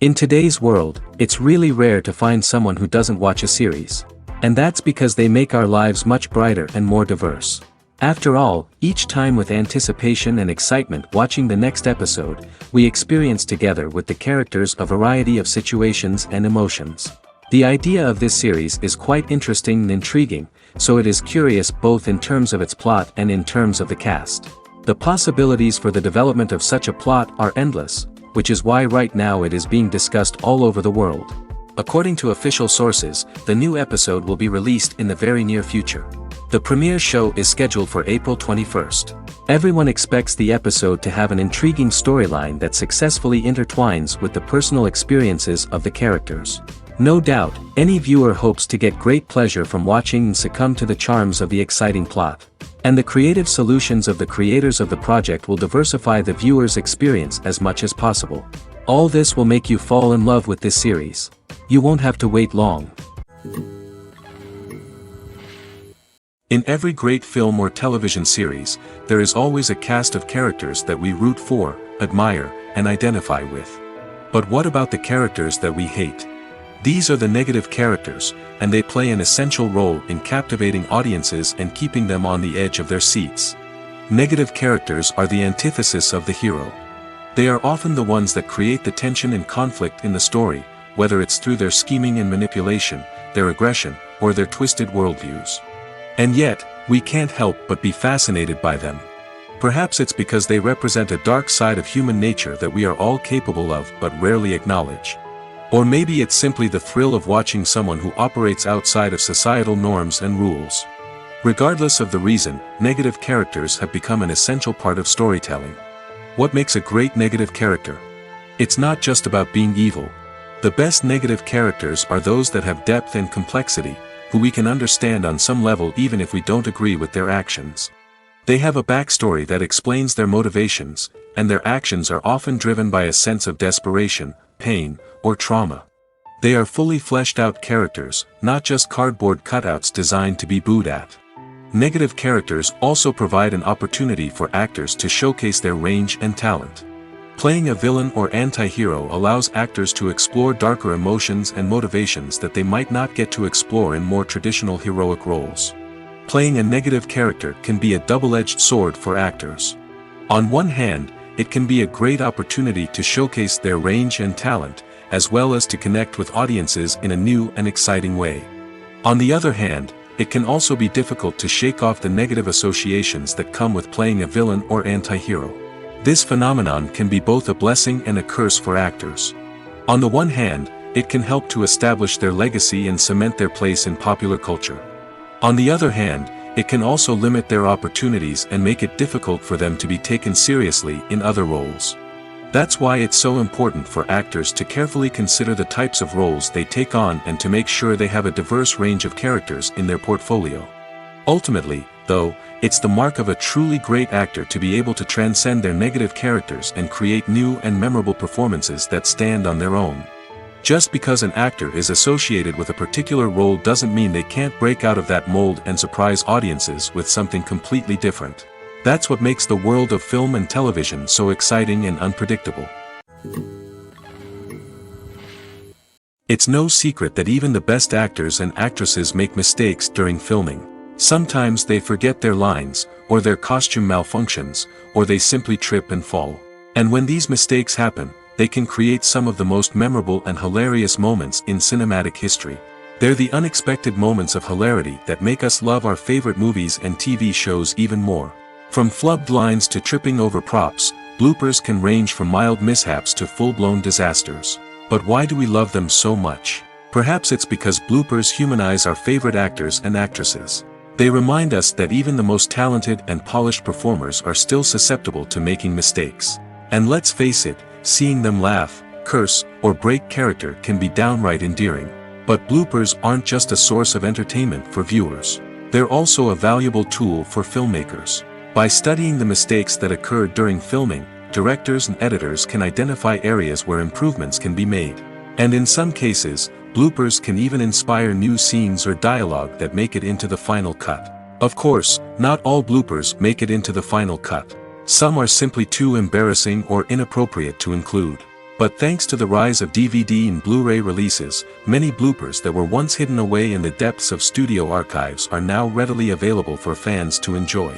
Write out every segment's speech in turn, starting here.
In today's world, it's really rare to find someone who doesn't watch a series. And that's because they make our lives much brighter and more diverse. After all, each time with anticipation and excitement watching the next episode, we experience together with the characters a variety of situations and emotions. The idea of this series is quite interesting and intriguing, so it is curious both in terms of its plot and in terms of the cast. The possibilities for the development of such a plot are endless, which is why right now it is being discussed all over the world. According to official sources, the new episode will be released in the very near future. The premiere show is scheduled for April 21st. Everyone expects the episode to have an intriguing storyline that successfully intertwines with the personal experiences of the characters. No doubt, any viewer hopes to get great pleasure from watching and succumb to the charms of the exciting plot. And the creative solutions of the creators of the project will diversify the viewer's experience as much as possible. All this will make you fall in love with this series. You won't have to wait long. In every great film or television series, there is always a cast of characters that we root for, admire, and identify with. But what about the characters that we hate? These are the negative characters, and they play an essential role in captivating audiences and keeping them on the edge of their seats. Negative characters are the antithesis of the hero. They are often the ones that create the tension and conflict in the story, whether it's through their scheming and manipulation, their aggression, or their twisted worldviews. And yet, we can't help but be fascinated by them. Perhaps it's because they represent a dark side of human nature that we are all capable of but rarely acknowledge. Or maybe it's simply the thrill of watching someone who operates outside of societal norms and rules. Regardless of the reason, negative characters have become an essential part of storytelling. What makes a great negative character? It's not just about being evil. The best negative characters are those that have depth and complexity, who we can understand on some level even if we don't agree with their actions. They have a backstory that explains their motivations, and their actions are often driven by a sense of desperation, pain, or trauma. They are fully fleshed out characters, not just cardboard cutouts designed to be booed at. Negative characters also provide an opportunity for actors to showcase their range and talent. Playing a villain or anti-hero allows actors to explore darker emotions and motivations that they might not get to explore in more traditional heroic roles. Playing a negative character can be a double-edged sword for actors. On one hand, it can be a great opportunity to showcase their range and talent, as well as to connect with audiences in a new and exciting way. On the other hand, it can also be difficult to shake off the negative associations that come with playing a villain or anti-hero. This phenomenon can be both a blessing and a curse for actors. On the one hand, it can help to establish their legacy and cement their place in popular culture. On the other hand, it can also limit their opportunities and make it difficult for them to be taken seriously in other roles. That's why it's so important for actors to carefully consider the types of roles they take on and to make sure they have a diverse range of characters in their portfolio. Ultimately, though, it's the mark of a truly great actor to be able to transcend their negative characters and create new and memorable performances that stand on their own. Just because an actor is associated with a particular role doesn't mean they can't break out of that mold and surprise audiences with something completely different. That's what makes the world of film and television so exciting and unpredictable. It's no secret that even the best actors and actresses make mistakes during filming. Sometimes they forget their lines, or their costume malfunctions, or they simply trip and fall. And when these mistakes happen, they can create some of the most memorable and hilarious moments in cinematic history. They're the unexpected moments of hilarity that make us love our favorite movies and TV shows even more. From flubbed lines to tripping over props, bloopers can range from mild mishaps to full-blown disasters. But why do we love them so much? Perhaps it's because bloopers humanize our favorite actors and actresses. They remind us that even the most talented and polished performers are still susceptible to making mistakes. And let's face it, seeing them laugh, curse, or break character can be downright endearing. But bloopers aren't just a source of entertainment for viewers. They're also a valuable tool for filmmakers. By studying the mistakes that occurred during filming, directors and editors can identify areas where improvements can be made. And in some cases, bloopers can even inspire new scenes or dialogue that make it into the final cut. Of course, not all bloopers make it into the final cut. Some are simply too embarrassing or inappropriate to include. But thanks to the rise of DVD and Blu-ray releases, many bloopers that were once hidden away in the depths of studio archives are now readily available for fans to enjoy.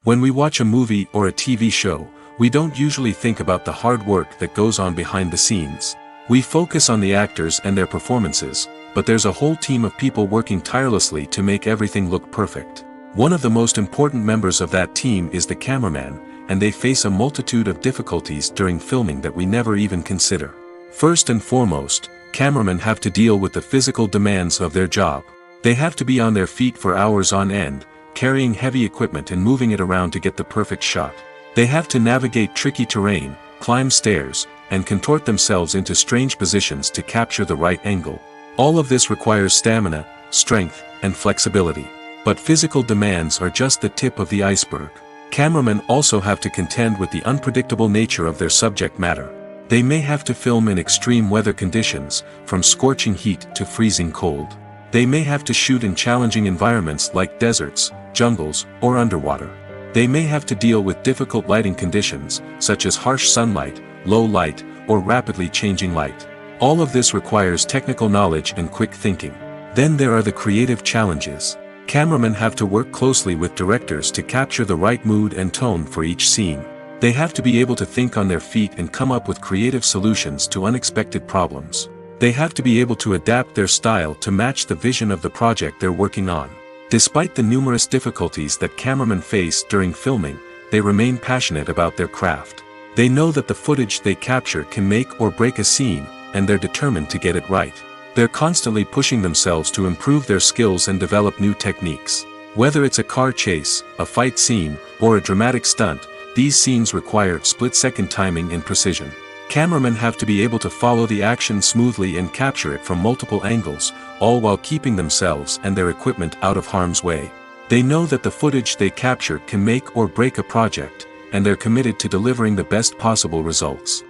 When we watch a movie or a TV show, we don't usually think about the hard work that goes on behind the scenes. We focus on the actors and their performances, but there's a whole team of people working tirelessly to make everything look perfect. One of the most important members of that team is the cameraman, and they face a multitude of difficulties during filming that we never even consider. First and foremost, cameramen have to deal with the physical demands of their job. They have to be on their feet for hours on end, carrying heavy equipment and moving it around to get the perfect shot. They have to navigate tricky terrain, climb stairs, and contort themselves into strange positions to capture the right angle. All of this requires stamina, strength, and flexibility. But physical demands are just the tip of the iceberg. Cameramen also have to contend with the unpredictable nature of their subject matter. They may have to film in extreme weather conditions, from scorching heat to freezing cold. They may have to shoot in challenging environments like deserts, jungles, or underwater. They may have to deal with difficult lighting conditions, such as harsh sunlight, low light, or rapidly changing light. All of this requires technical knowledge and quick thinking. Then there are the creative challenges. Cameramen have to work closely with directors to capture the right mood and tone for each scene. They have to be able to think on their feet and come up with creative solutions to unexpected problems. They have to be able to adapt their style to match the vision of the project they're working on. Despite the numerous difficulties that cameramen face during filming, they remain passionate about their craft. They know that the footage they capture can make or break a scene, and they're determined to get it right. They're constantly pushing themselves to improve their skills and develop new techniques. Whether it's a car chase, a fight scene, or a dramatic stunt, these scenes require split-second timing and precision. Cameramen have to be able to follow the action smoothly and capture it from multiple angles, all while keeping themselves and their equipment out of harm's way. They know that the footage they capture can make or break a project, and they're committed to delivering the best possible results.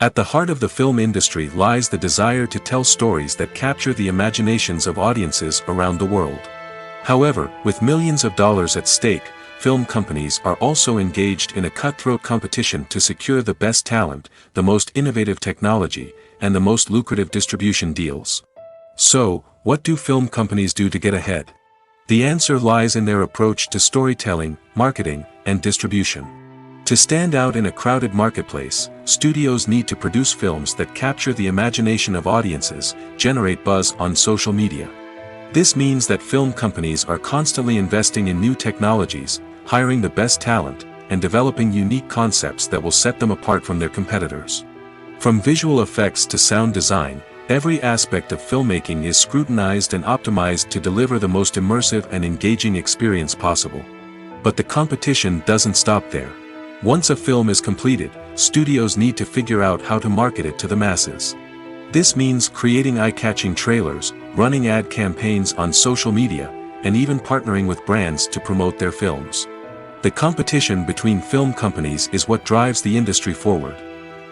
At the heart of the film industry lies the desire to tell stories that capture the imaginations of audiences around the world. However, with millions of dollars at stake, film companies are also engaged in a cutthroat competition to secure the best talent, the most innovative technology, and the most lucrative distribution deals. So, what do film companies do to get ahead? The answer lies in their approach to storytelling, marketing, and distribution. To stand out in a crowded marketplace, studios need to produce films that capture the imagination of audiences, generate buzz on social media. This means that film companies are constantly investing in new technologies, hiring the best talent, and developing unique concepts that will set them apart from their competitors. From visual effects to sound design, every aspect of filmmaking is scrutinized and optimized to deliver the most immersive and engaging experience possible. But the competition doesn't stop there. Once a film is completed, studios need to figure out how to market it to the masses. This means creating eye-catching trailers, running ad campaigns on social media, and even partnering with brands to promote their films. The competition between film companies is what drives the industry forward.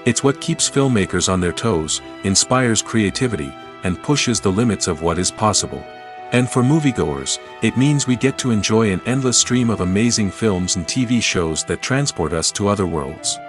It's what keeps filmmakers on their toes, inspires creativity, and pushes the limits of what is possible. And for moviegoers, it means we get to enjoy an endless stream of amazing films and TV shows that transport us to other worlds.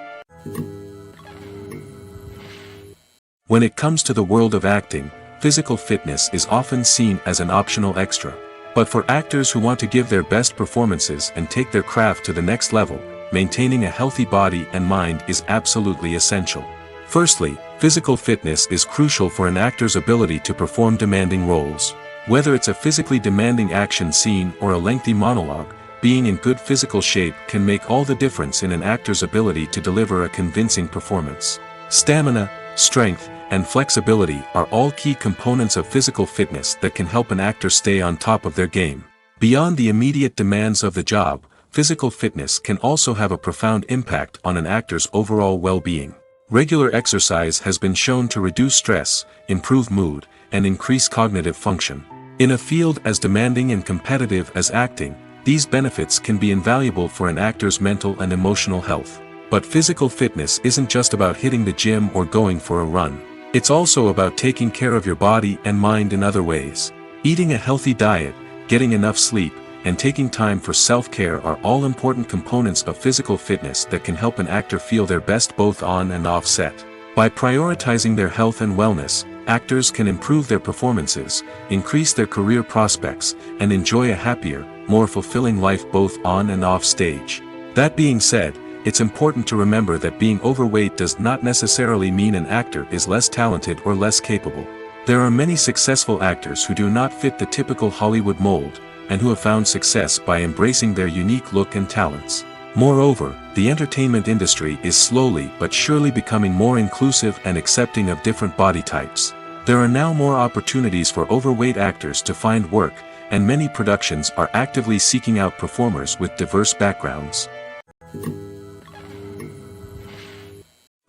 When it comes to the world of acting, physical fitness is often seen as an optional extra. But for actors who want to give their best performances and take their craft to the next level, maintaining a healthy body and mind is absolutely essential. Firstly, physical fitness is crucial for an actor's ability to perform demanding roles. Whether it's a physically demanding action scene or a lengthy monologue, being in good physical shape can make all the difference in an actor's ability to deliver a convincing performance. Stamina, strength, and flexibility are all key components of physical fitness that can help an actor stay on top of their game. Beyond the immediate demands of the job, physical fitness can also have a profound impact on an actor's overall well-being. Regular exercise has been shown to reduce stress, improve mood, and increase cognitive function. In a field as demanding and competitive as acting, these benefits can be invaluable for an actor's mental and emotional health. But physical fitness isn't just about hitting the gym or going for a run. It's also about taking care of your body and mind in other ways. Eating a healthy diet, getting enough sleep, and taking time for self-care are all important components of physical fitness that can help an actor feel their best both on and off set. By prioritizing their health and wellness, actors can improve their performances, increase their career prospects, and enjoy a happier, more fulfilling life both on and off stage. That being said, it's important to remember that being overweight does not necessarily mean an actor is less talented or less capable. There are many successful actors who do not fit the typical Hollywood mold, and who have found success by embracing their unique look and talents. Moreover, the entertainment industry is slowly but surely becoming more inclusive and accepting of different body types. There are now more opportunities for overweight actors to find work, and many productions are actively seeking out performers with diverse backgrounds.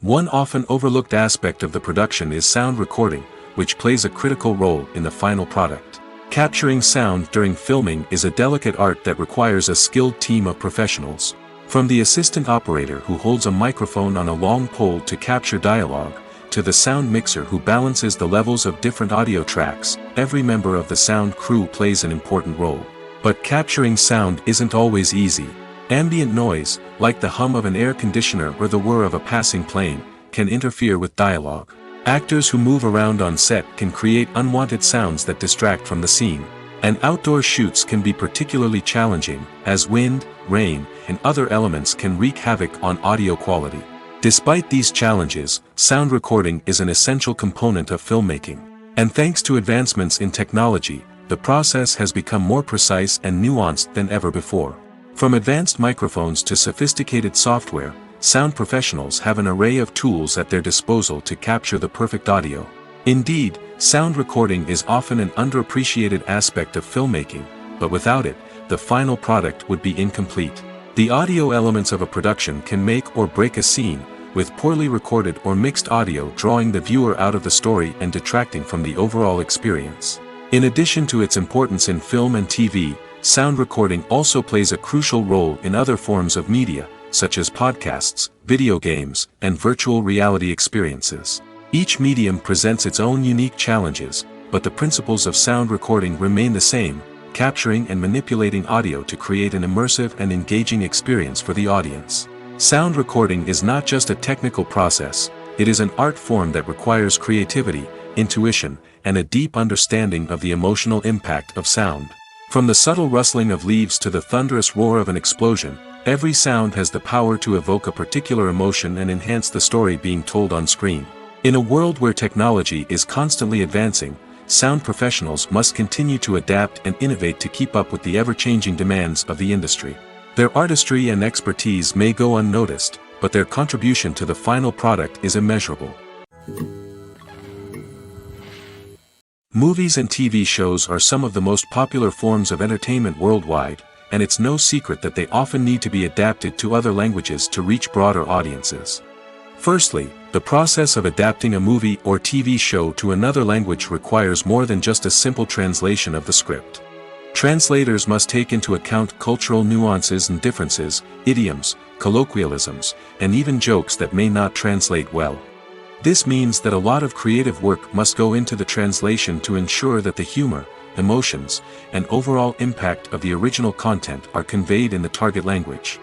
One often overlooked aspect of the production is sound recording, which plays a critical role in the final product. Capturing sound during filming is a delicate art that requires a skilled team of professionals. From the assistant operator who holds a microphone on a long pole to capture dialogue, to the sound mixer who balances the levels of different audio tracks, every member of the sound crew plays an important role. But capturing sound isn't always easy. Ambient noise, like the hum of an air conditioner or the whir of a passing plane, can interfere with dialogue. Actors who move around on set can create unwanted sounds that distract from the scene. And outdoor shoots can be particularly challenging, as wind, rain, and other elements can wreak havoc on audio quality. Despite these challenges, sound recording is an essential component of filmmaking. And thanks to advancements in technology, the process has become more precise and nuanced than ever before. From advanced microphones to sophisticated software, sound professionals have an array of tools at their disposal to capture the perfect audio. Indeed, sound recording is often an underappreciated aspect of filmmaking, but without it, the final product would be incomplete. The audio elements of a production can make or break a scene, with poorly recorded or mixed audio drawing the viewer out of the story and detracting from the overall experience. In addition to its importance in film and TV, sound recording also plays a crucial role in other forms of media, such as podcasts, video games, and virtual reality experiences. Each medium presents its own unique challenges, but the principles of sound recording remain the same, capturing and manipulating audio to create an immersive and engaging experience for the audience. Sound recording is not just a technical process, it is an art form that requires creativity, intuition, and a deep understanding of the emotional impact of sound. From the subtle rustling of leaves to the thunderous roar of an explosion, every sound has the power to evoke a particular emotion and enhance the story being told on screen. In a world where technology is constantly advancing, sound professionals must continue to adapt and innovate to keep up with the ever-changing demands of the industry. Their artistry and expertise may go unnoticed, but their contribution to the final product is immeasurable. Movies and TV shows are some of the most popular forms of entertainment worldwide, and it's no secret that they often need to be adapted to other languages to reach broader audiences. Firstly, the process of adapting a movie or TV show to another language requires more than just a simple translation of the script. Translators must take into account cultural nuances and differences, idioms, colloquialisms, and even jokes that may not translate well. This means that a lot of creative work must go into the translation to ensure that the humor, emotions, and overall impact of the original content are conveyed in the target language.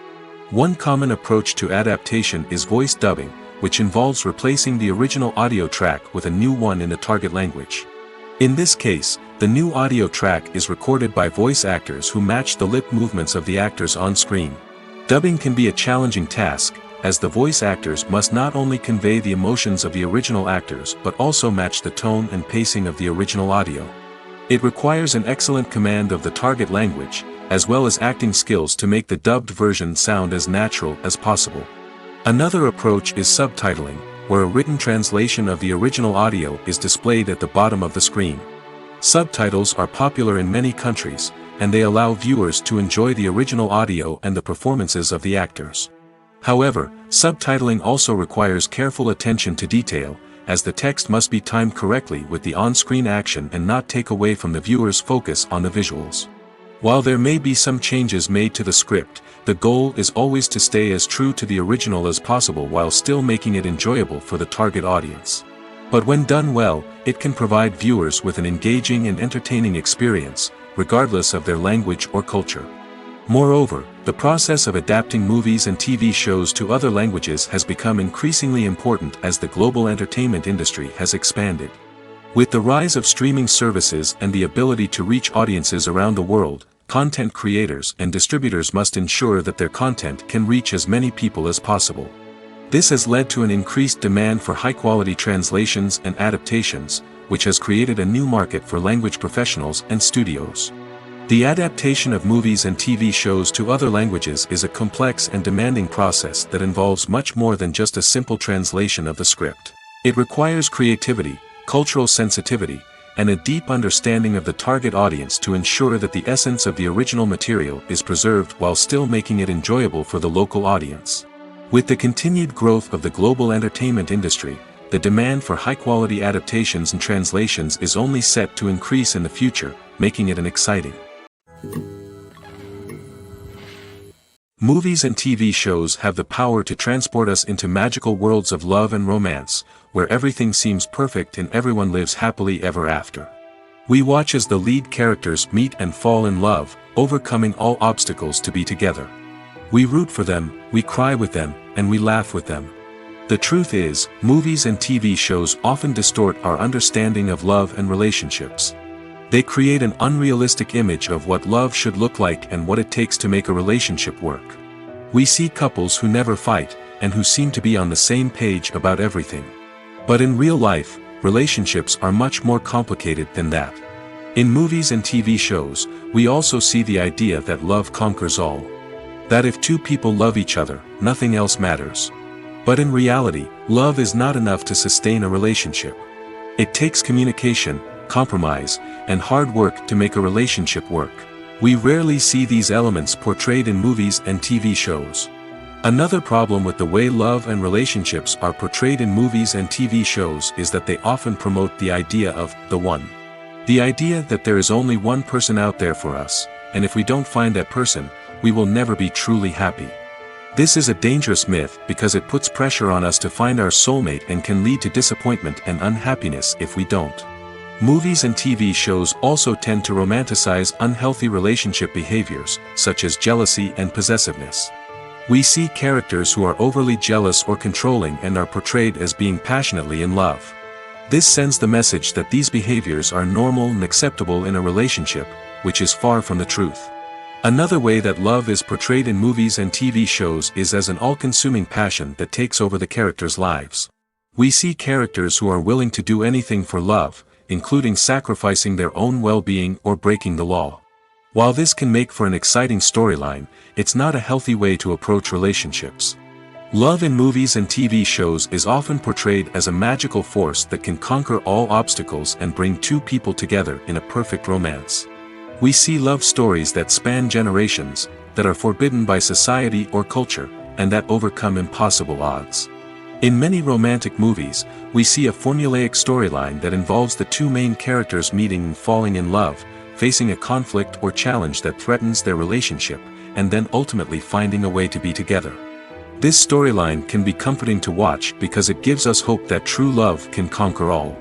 One common approach to adaptation is voice dubbing, which involves replacing the original audio track with a new one in the target language. In this case, the new audio track is recorded by voice actors who match the lip movements of the actors on screen. Dubbing can be a challenging task, as the voice actors must not only convey the emotions of the original actors but also match the tone and pacing of the original audio. It requires an excellent command of the target language, as well as acting skills to make the dubbed version sound as natural as possible. Another approach is subtitling, where a written translation of the original audio is displayed at the bottom of the screen. Subtitles are popular in many countries, and they allow viewers to enjoy the original audio and the performances of the actors. However, subtitling also requires careful attention to detail, as the text must be timed correctly with the on-screen action and not take away from the viewer's focus on the visuals. While there may be some changes made to the script, the goal is always to stay as true to the original as possible while still making it enjoyable for the target audience. But when done well, it can provide viewers with an engaging and entertaining experience, regardless of their language or culture. Moreover, the process of adapting movies and TV shows to other languages has become increasingly important as the global entertainment industry has expanded. With the rise of streaming services and the ability to reach audiences around the world, content creators and distributors must ensure that their content can reach as many people as possible. This has led to an increased demand for high-quality translations and adaptations, which has created a new market for language professionals and studios. The adaptation of movies and TV shows to other languages is a complex and demanding process that involves much more than just a simple translation of the script. It requires creativity, cultural sensitivity, and a deep understanding of the target audience to ensure that the essence of the original material is preserved while still making it enjoyable for the local audience. With the continued growth of the global entertainment industry, the demand for high-quality adaptations and translations is only set to increase in the future, making it an exciting. Movies and TV shows have the power to transport us into magical worlds of love and romance, where everything seems perfect and everyone lives happily ever after. We watch as the lead characters meet and fall in love, overcoming all obstacles to be together. We root for them, we cry with them, and we laugh with them. The truth is, movies and TV shows often distort our understanding of love and relationships. They create an unrealistic image of what love should look like and what it takes to make a relationship work. We see couples who never fight, and who seem to be on the same page about everything. But in real life, relationships are much more complicated than that. In movies and TV shows, we also see the idea that love conquers all. That if two people love each other, nothing else matters. But in reality, love is not enough to sustain a relationship. It takes communication, compromise, and hard work to make a relationship work. We rarely see these elements portrayed in movies and TV shows. Another problem with the way love and relationships are portrayed in movies and TV shows is that they often promote the idea of the one. The idea that there is only one person out there for us, and if we don't find that person, we will never be truly happy. This is a dangerous myth because it puts pressure on us to find our soulmate and can lead to disappointment and unhappiness if we don't. Movies and TV shows also tend to romanticize unhealthy relationship behaviors, such as jealousy and possessiveness. We see characters who are overly jealous or controlling and are portrayed as being passionately in love. This sends the message that these behaviors are normal and acceptable in a relationship, which is far from the truth. Another way that love is portrayed in movies and TV shows is as an all-consuming passion that takes over the characters' lives. We see characters who are willing to do anything for love, including sacrificing their own well-being or breaking the law. While this can make for an exciting storyline, it's not a healthy way to approach relationships. Love in movies and TV shows is often portrayed as a magical force that can conquer all obstacles and bring two people together in a perfect romance. We see love stories that span generations, that are forbidden by society or culture, and that overcome impossible odds. In many romantic movies, we see a formulaic storyline that involves the two main characters meeting and falling in love, facing a conflict or challenge that threatens their relationship, and then ultimately finding a way to be together. This storyline can be comforting to watch because it gives us hope that true love can conquer all.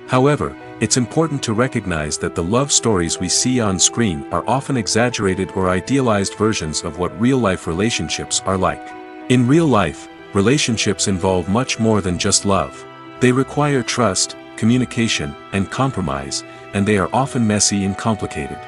However, it's important to recognize that the love stories we see on screen are often exaggerated or idealized versions of what real-life relationships are like. In real life, relationships involve much more than just love. They require trust, communication, and compromise, and they are often messy and complicated.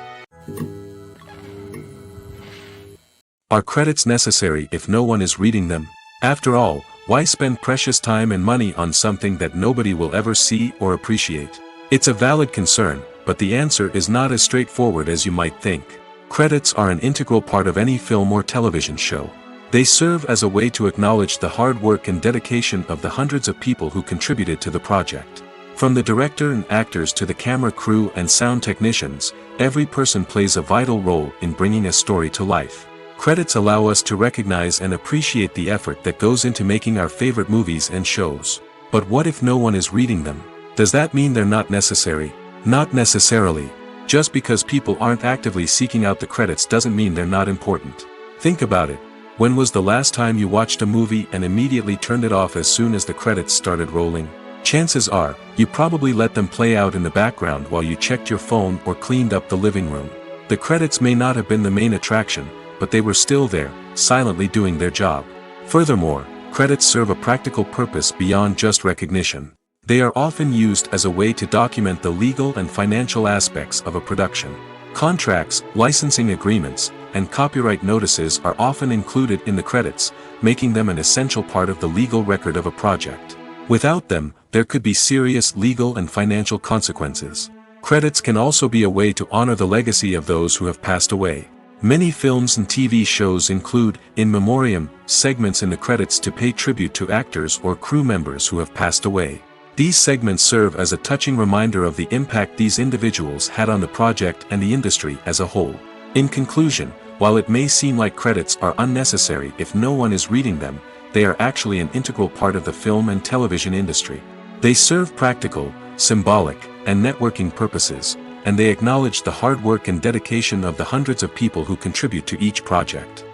Are credits necessary if no one is reading them? After all, why spend precious time and money on something that nobody will ever see or appreciate? It's a valid concern, but the answer is not as straightforward as you might think. Credits are an integral part of any film or television show. They serve as a way to acknowledge the hard work and dedication of the hundreds of people who contributed to the project. From the director and actors to the camera crew and sound technicians, every person plays a vital role in bringing a story to life. Credits allow us to recognize and appreciate the effort that goes into making our favorite movies and shows. But what if no one is reading them? Does that mean they're not necessary? Not necessarily. Just because people aren't actively seeking out the credits doesn't mean they're not important. Think about it. When was the last time you watched a movie and immediately turned it off as soon as the credits started rolling? Chances are, you probably let them play out in the background while you checked your phone or cleaned up the living room. The credits may not have been the main attraction, but they were still there, silently doing their job. Furthermore, credits serve a practical purpose beyond just recognition. They are often used as a way to document the legal and financial aspects of a production. Contracts, licensing agreements, and copyright notices are often included in the credits, making them an essential part of the legal record of a project. Without them, there could be serious legal and financial consequences. Credits can also be a way to honor the legacy of those who have passed away. Many films and TV shows include, in memoriam, segments in the credits to pay tribute to actors or crew members who have passed away. These segments serve as a touching reminder of the impact these individuals had on the project and the industry as a whole. In conclusion, while it may seem like credits are unnecessary if no one is reading them, they are actually an integral part of the film and television industry. They serve practical, symbolic, and networking purposes, and they acknowledge the hard work and dedication of the hundreds of people who contribute to each project.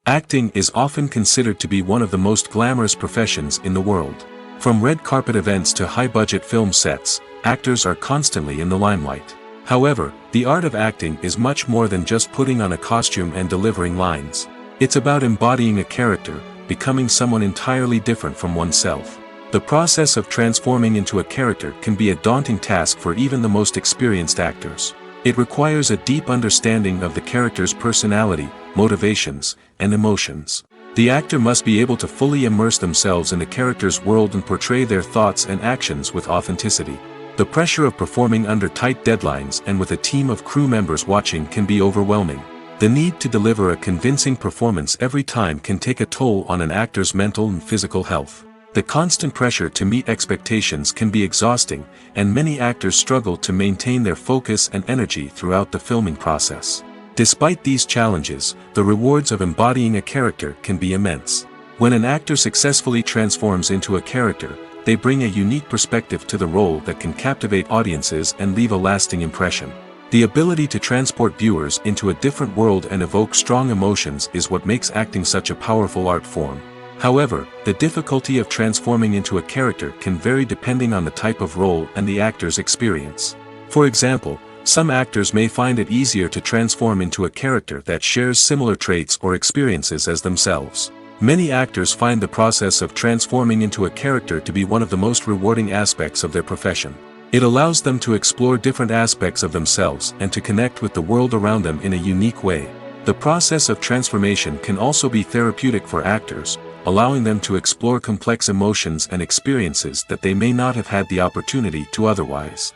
Acting is often considered to be one of the most glamorous professions in the world. From red carpet events to high-budget film sets, actors are constantly in the limelight. However, the art of acting is much more than just putting on a costume and delivering lines. It's about embodying a character, becoming someone entirely different from oneself. The process of transforming into a character can be a daunting task for even the most experienced actors. It requires a deep understanding of the character's personality, motivations, and emotions. The actor must be able to fully immerse themselves in the character's world and portray their thoughts and actions with authenticity. The pressure of performing under tight deadlines and with a team of crew members watching can be overwhelming. The need to deliver a convincing performance every time can take a toll on an actor's mental and physical health. The constant pressure to meet expectations can be exhausting, and many actors struggle to maintain their focus and energy throughout the filming process. Despite these challenges, the rewards of embodying a character can be immense. When an actor successfully transforms into a character, they bring a unique perspective to the role that can captivate audiences and leave a lasting impression. The ability to transport viewers into a different world and evoke strong emotions is what makes acting such a powerful art form. However, the difficulty of transforming into a character can vary depending on the type of role and the actor's experience. For example, some actors may find it easier to transform into a character that shares similar traits or experiences as themselves. Many actors find the process of transforming into a character to be one of the most rewarding aspects of their profession. It allows them to explore different aspects of themselves and to connect with the world around them in a unique way. The process of transformation can also be therapeutic for actors, allowing them to explore complex emotions and experiences that they may not have had the opportunity to otherwise.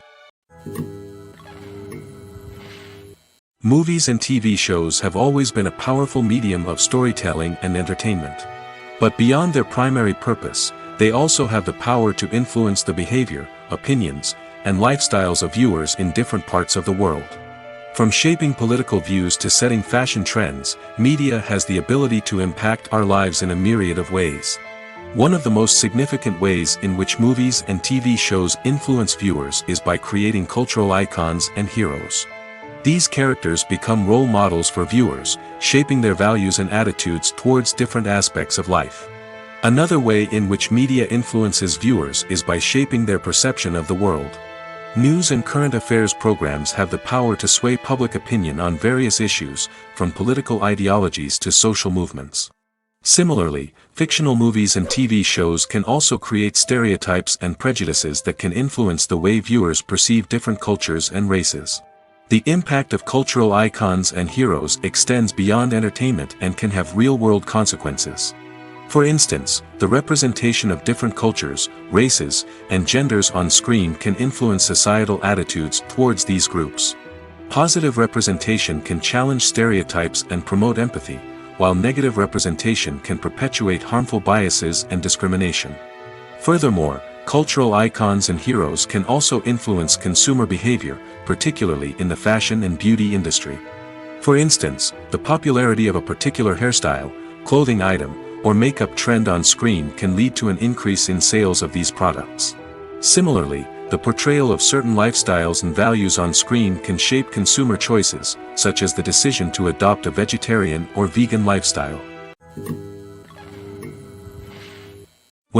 Movies and TV shows have always been a powerful medium of storytelling and entertainment. But beyond their primary purpose, they also have the power to influence the behavior, opinions, and lifestyles of viewers in different parts of the world. From shaping political views to setting fashion trends, media has the ability to impact our lives in a myriad of ways. One of the most significant ways in which movies and TV shows influence viewers is by creating cultural icons and heroes. These characters become role models for viewers, shaping their values and attitudes towards different aspects of life. Another way in which media influences viewers is by shaping their perception of the world. News and current affairs programs have the power to sway public opinion on various issues, from political ideologies to social movements. Similarly, fictional movies and TV shows can also create stereotypes and prejudices that can influence the way viewers perceive different cultures and races. The impact of cultural icons and heroes extends beyond entertainment and can have real-world consequences. For instance, the representation of different cultures, races, and genders on screen can influence societal attitudes towards these groups. Positive representation can challenge stereotypes and promote empathy, while negative representation can perpetuate harmful biases and discrimination. Furthermore, cultural icons and heroes can also influence consumer behavior, particularly in the fashion and beauty industry. For instance, the popularity of a particular hairstyle, clothing item, or makeup trend on screen can lead to an increase in sales of these products. Similarly, the portrayal of certain lifestyles and values on screen can shape consumer choices, such as the decision to adopt a vegetarian or vegan lifestyle.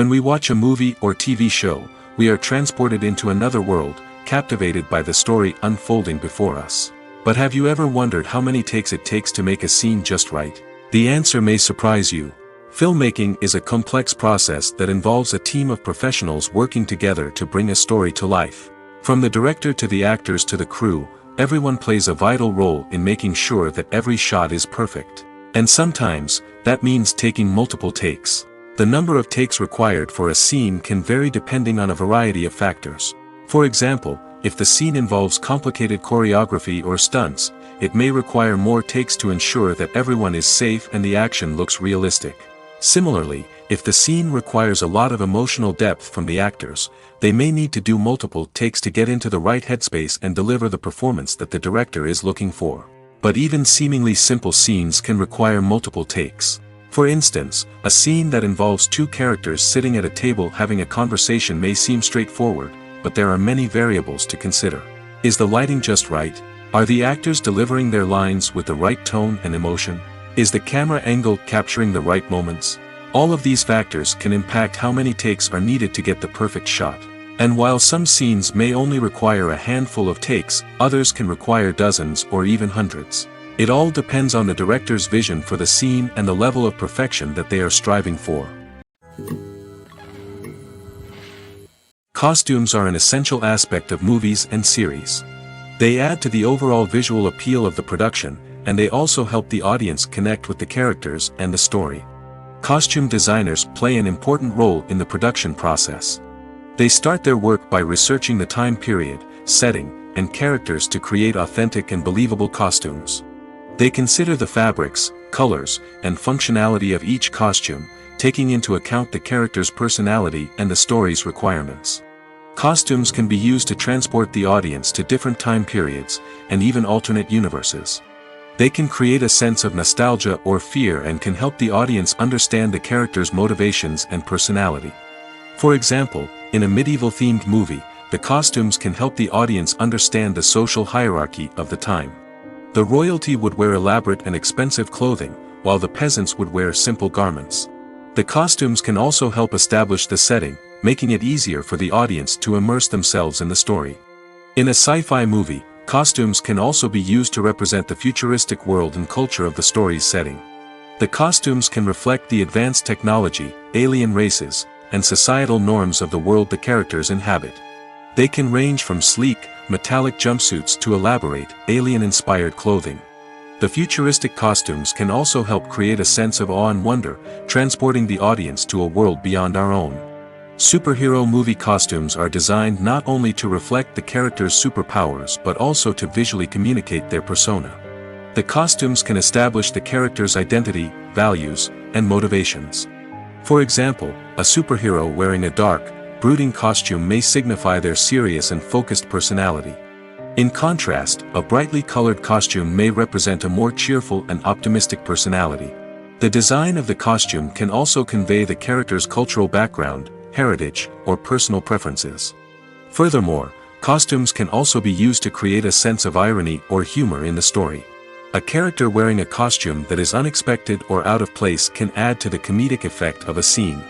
When we watch a movie or TV show, we are transported into another world, captivated by the story unfolding before us. But have you ever wondered how many takes it takes to make a scene just right? The answer may surprise you. Filmmaking is a complex process that involves a team of professionals working together to bring a story to life. From the director to the actors to the crew, everyone plays a vital role in making sure that every shot is perfect. And sometimes, that means taking multiple takes. The number of takes required for a scene can vary depending on a variety of factors. For example, if the scene involves complicated choreography or stunts, it may require more takes to ensure that everyone is safe and the action looks realistic. Similarly, if the scene requires a lot of emotional depth from the actors, they may need to do multiple takes to get into the right headspace and deliver the performance that the director is looking for. But even seemingly simple scenes can require multiple takes. For instance, a scene that involves two characters sitting at a table having a conversation may seem straightforward, but there are many variables to consider. Is the lighting just right? Are the actors delivering their lines with the right tone and emotion? Is the camera angle capturing the right moments? All of these factors can impact how many takes are needed to get the perfect shot. And while some scenes may only require a handful of takes, others can require dozens or even hundreds. It all depends on the director's vision for the scene and the level of perfection that they are striving for. Costumes are an essential aspect of movies and series. They add to the overall visual appeal of the production, and they also help the audience connect with the characters and the story. Costume designers play an important role in the production process. They start their work by researching the time period, setting, and characters to create authentic and believable costumes. They consider the fabrics, colors, and functionality of each costume, taking into account the character's personality and the story's requirements. Costumes can be used to transport the audience to different time periods, and even alternate universes. They can create a sense of nostalgia or fear and can help the audience understand the character's motivations and personality. For example, in a medieval-themed movie, the costumes can help the audience understand the social hierarchy of the time. The royalty would wear elaborate and expensive clothing, while the peasants would wear simple garments. The costumes can also help establish the setting, making it easier for the audience to immerse themselves in the story. In a sci-fi movie, costumes can also be used to represent the futuristic world and culture of the story's setting. The costumes can reflect the advanced technology, alien races, and societal norms of the world the characters inhabit. They can range from sleek, metallic jumpsuits to elaborate, alien-inspired clothing. The futuristic costumes can also help create a sense of awe and wonder, transporting the audience to a world beyond our own. Superhero movie costumes are designed not only to reflect the character's superpowers but also to visually communicate their persona. The costumes can establish the character's identity, values, and motivations. For example, a superhero wearing a dark, brooding costume may signify their serious and focused personality. In contrast, a brightly colored costume may represent a more cheerful and optimistic personality. The design of the costume can also convey the character's cultural background, heritage, or personal preferences. Furthermore, costumes can also be used to create a sense of irony or humor in the story. A character wearing a costume that is unexpected or out of place can add to the comedic effect of a scene.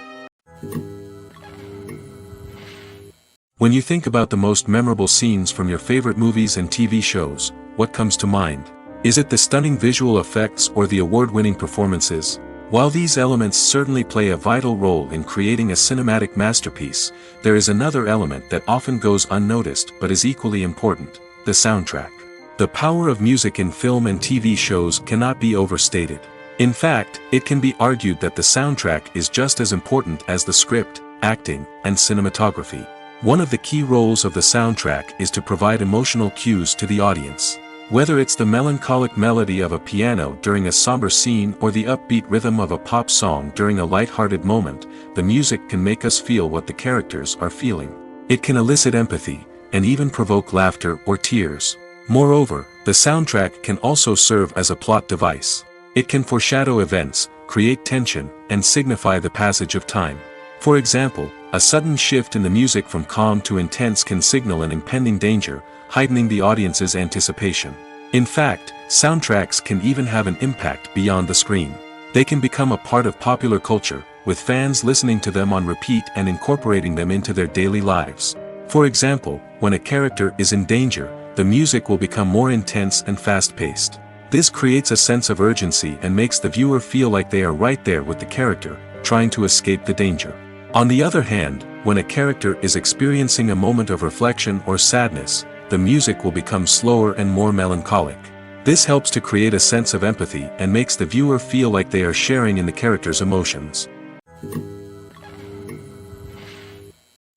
When you think about the most memorable scenes from your favorite movies and TV shows, what comes to mind? Is it the stunning visual effects or the award-winning performances? While these elements certainly play a vital role in creating a cinematic masterpiece, there is another element that often goes unnoticed but is equally important: the soundtrack. The power of music in film and TV shows cannot be overstated. In fact, it can be argued that the soundtrack is just as important as the script, acting, and cinematography. One of the key roles of the soundtrack is to provide emotional cues to the audience. Whether it's the melancholic melody of a piano during a somber scene or the upbeat rhythm of a pop song during a light-hearted moment, the music can make us feel what the characters are feeling. It can elicit empathy, and even provoke laughter or tears. Moreover, the soundtrack can also serve as a plot device. It can foreshadow events, create tension, and signify the passage of time. For example, a sudden shift in the music from calm to intense can signal an impending danger, heightening the audience's anticipation. In fact, soundtracks can even have an impact beyond the screen. They can become a part of popular culture, with fans listening to them on repeat and incorporating them into their daily lives. For example, when a character is in danger, the music will become more intense and fast-paced. This creates a sense of urgency and makes the viewer feel like they are right there with the character, trying to escape the danger. On the other hand, when a character is experiencing a moment of reflection or sadness, the music will become slower and more melancholic. This helps to create a sense of empathy and makes the viewer feel like they are sharing in the character's emotions.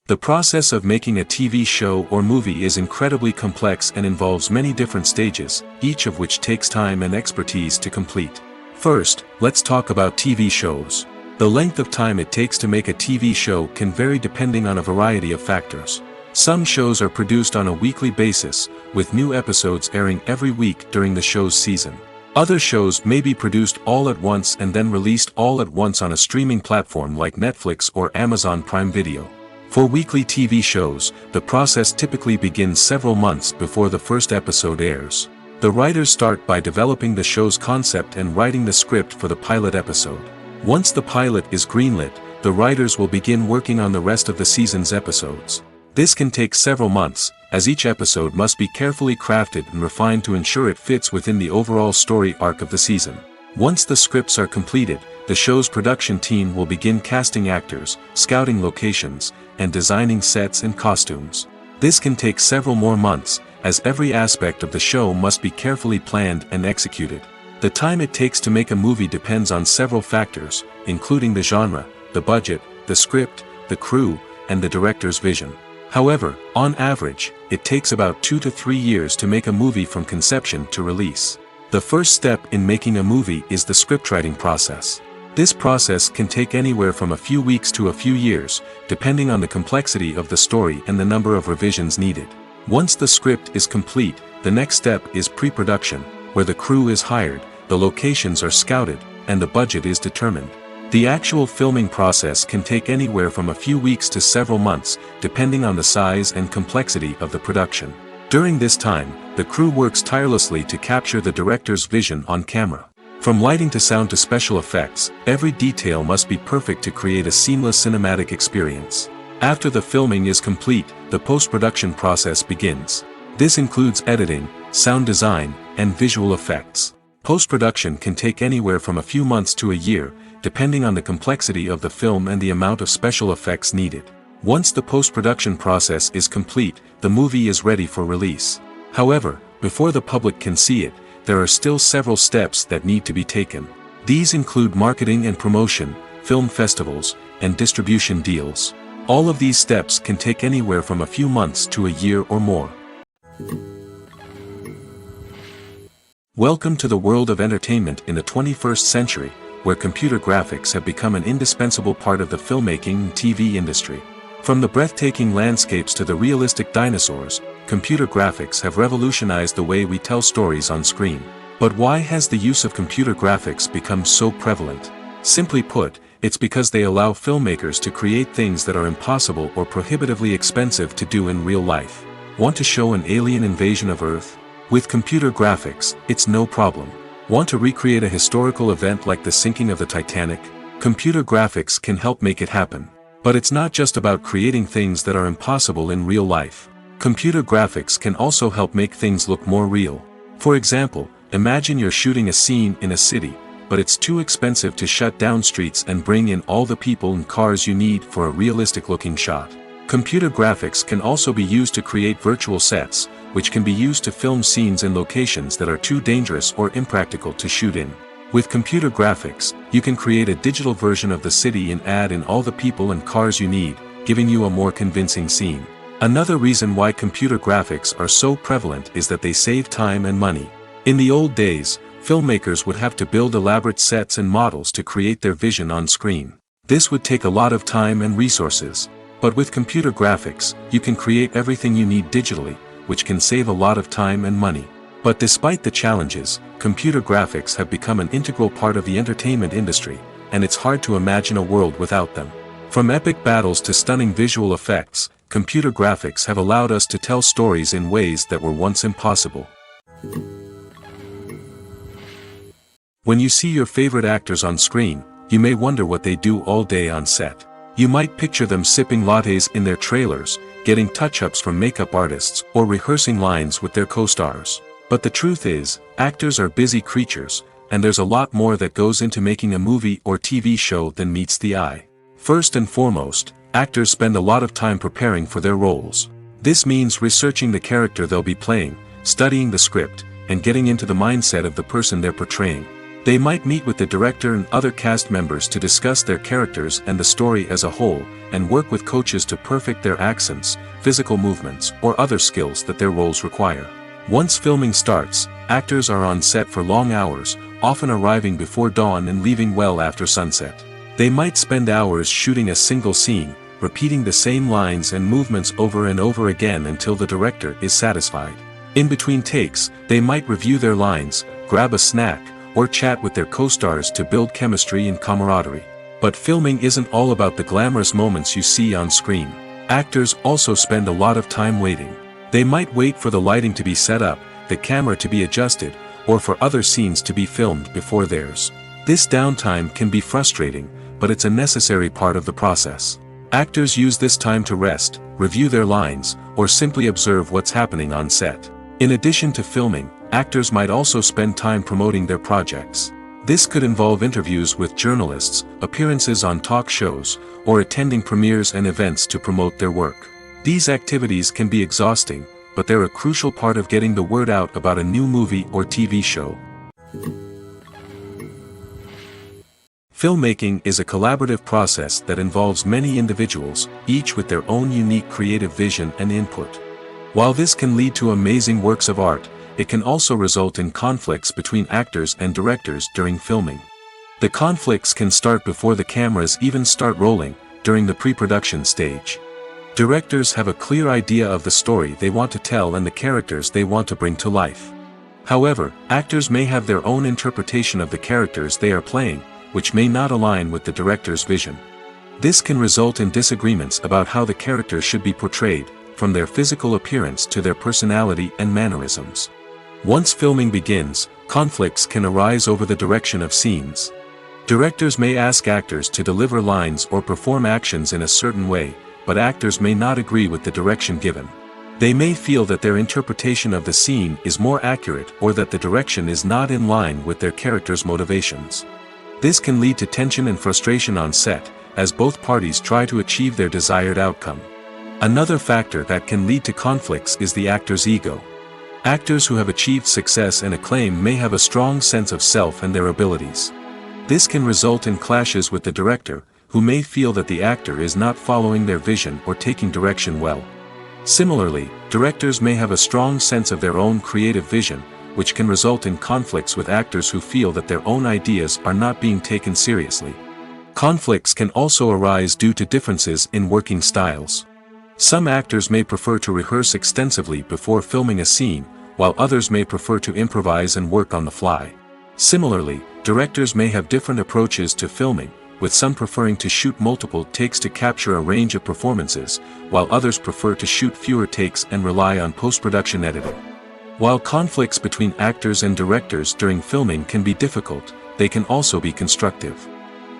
The process of making a TV show or movie is incredibly complex and involves many different stages, each of which takes time and expertise to complete. First, let's talk about TV shows. The length of time it takes to make a TV show can vary depending on a variety of factors. Some shows are produced on a weekly basis, with new episodes airing every week during the show's season. Other shows may be produced all at once and then released all at once on a streaming platform like Netflix or Amazon Prime Video. For weekly TV shows, the process typically begins several months before the first episode airs. The writers start by developing the show's concept and writing the script for the pilot episode. Once the pilot is greenlit, the writers will begin working on the rest of the season's episodes. This can take several months, as each episode must be carefully crafted and refined to ensure it fits within the overall story arc of the season. Once the scripts are completed, the show's production team will begin casting actors, scouting locations, and designing sets and costumes. This can take several more months, as every aspect of the show must be carefully planned and executed. The time it takes to make a movie depends on several factors, including the genre, the budget, the script, the crew, and the director's vision. However, on average, it takes about 2 to 3 years to make a movie from conception to release. The first step in making a movie is the scriptwriting process. This process can take anywhere from a few weeks to a few years, depending on the complexity of the story and the number of revisions needed. Once the script is complete, the next step is pre-production, where the crew is hired, the locations are scouted, and the budget is determined. The actual filming process can take anywhere from a few weeks to several months, depending on the size and complexity of the production. During this time, the crew works tirelessly to capture the director's vision on camera. From lighting to sound to special effects, every detail must be perfect to create a seamless cinematic experience. After the filming is complete, the post-production process begins. This includes editing, sound design, and visual effects. Post-production can take anywhere from a few months to a year, depending on the complexity of the film and the amount of special effects needed. Once the post-production process is complete, the movie is ready for release. However, before the public can see it, there are still several steps that need to be taken. These include marketing and promotion, film festivals, and distribution deals. All of these steps can take anywhere from a few months to a year or more. Welcome to the world of entertainment in the 21st century, where computer graphics have become an indispensable part of the filmmaking and TV industry. From the breathtaking landscapes to the realistic dinosaurs, computer graphics have revolutionized the way we tell stories on screen. But why has the use of computer graphics become so prevalent? Simply put, it's because they allow filmmakers to create things that are impossible or prohibitively expensive to do in real life. Want to show an alien invasion of Earth? With computer graphics, it's no problem. Want to recreate a historical event like the sinking of the Titanic? Computer graphics can help make it happen. But it's not just about creating things that are impossible in real life. Computer graphics can also help make things look more real. For example, imagine you're shooting a scene in a city, but it's too expensive to shut down streets and bring in all the people and cars you need for a realistic-looking shot. Computer graphics can also be used to create virtual sets, which can be used to film scenes in locations that are too dangerous or impractical to shoot in. With computer graphics, you can create a digital version of the city and add in all the people and cars you need, giving you a more convincing scene. Another reason why computer graphics are so prevalent is that they save time and money. In the old days, filmmakers would have to build elaborate sets and models to create their vision on screen. This would take a lot of time and resources. But with computer graphics, you can create everything you need digitally, which can save a lot of time and money. But despite the challenges, computer graphics have become an integral part of the entertainment industry, and it's hard to imagine a world without them. From epic battles to stunning visual effects, computer graphics have allowed us to tell stories in ways that were once impossible. When you see your favorite actors on screen, you may wonder what they do all day on set. You might picture them sipping lattes in their trailers, getting touch-ups from makeup artists, or rehearsing lines with their co-stars. But the truth is, actors are busy creatures, and there's a lot more that goes into making a movie or TV show than meets the eye. First and foremost, actors spend a lot of time preparing for their roles. This means researching the character they'll be playing, studying the script, and getting into the mindset of the person they're portraying. They might meet with the director and other cast members to discuss their characters and the story as a whole, and work with coaches to perfect their accents, physical movements, or other skills that their roles require. Once filming starts, actors are on set for long hours, often arriving before dawn and leaving well after sunset. They might spend hours shooting a single scene, repeating the same lines and movements over and over again until the director is satisfied. In between takes, they might review their lines, grab a snack, or chat with their co-stars to build chemistry and camaraderie. But filming isn't all about the glamorous moments you see on screen. Actors also spend a lot of time waiting. They might wait for the lighting to be set up, the camera to be adjusted, or for other scenes to be filmed before theirs. This downtime can be frustrating, but it's a necessary part of the process. Actors use this time to rest, review their lines, or simply observe what's happening on set. In addition to filming, actors might also spend time promoting their projects. This could involve interviews with journalists, appearances on talk shows, or attending premieres and events to promote their work. These activities can be exhausting, but they're a crucial part of getting the word out about a new movie or TV show. Filmmaking is a collaborative process that involves many individuals, each with their own unique creative vision and input. While this can lead to amazing works of art, it can also result in conflicts between actors and directors during filming. The conflicts can start before the cameras even start rolling, during the pre-production stage. Directors have a clear idea of the story they want to tell and the characters they want to bring to life. However, actors may have their own interpretation of the characters they are playing, which may not align with the director's vision. This can result in disagreements about how the characters should be portrayed, from their physical appearance to their personality and mannerisms. Once filming begins, conflicts can arise over the direction of scenes. Directors may ask actors to deliver lines or perform actions in a certain way, but actors may not agree with the direction given. They may feel that their interpretation of the scene is more accurate or that the direction is not in line with their character's motivations. This can lead to tension and frustration on set, as both parties try to achieve their desired outcome. Another factor that can lead to conflicts is the actor's ego. Actors who have achieved success and acclaim may have a strong sense of self and their abilities. This can result in clashes with the director, who may feel that the actor is not following their vision or taking direction well. Similarly, directors may have a strong sense of their own creative vision, which can result in conflicts with actors who feel that their own ideas are not being taken seriously. Conflicts can also arise due to differences in working styles. Some actors may prefer to rehearse extensively before filming a scene, while others may prefer to improvise and work on the fly. Similarly, directors may have different approaches to filming, with some preferring to shoot multiple takes to capture a range of performances, while others prefer to shoot fewer takes and rely on post-production editing. While conflicts between actors and directors during filming can be difficult, they can also be constructive.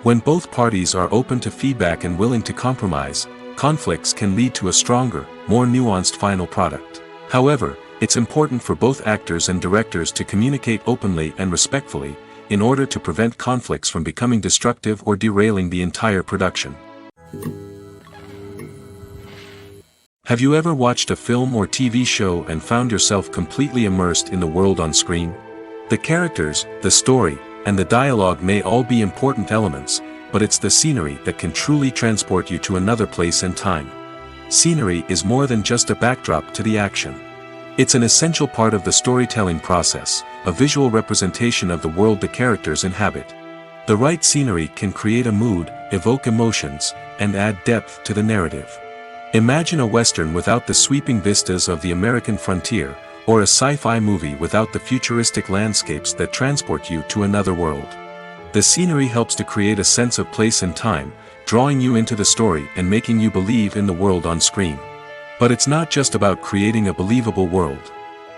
When both parties are open to feedback and willing to compromise, conflicts can lead to a stronger, more nuanced final product. However, it's important for both actors and directors to communicate openly and respectfully, in order to prevent conflicts from becoming destructive or derailing the entire production. Have you ever watched a film or TV show and found yourself completely immersed in the world on screen? The characters, the story, and the dialogue may all be important elements, but it's the scenery that can truly transport you to another place and time. Scenery is more than just a backdrop to the action. It's an essential part of the storytelling process, a visual representation of the world the characters inhabit. The right scenery can create a mood, evoke emotions, and add depth to the narrative. Imagine a Western without the sweeping vistas of the American frontier, or a sci-fi movie without the futuristic landscapes that transport you to another world. The scenery helps to create a sense of place and time, drawing you into the story and making you believe in the world on screen. But it's not just about creating a believable world.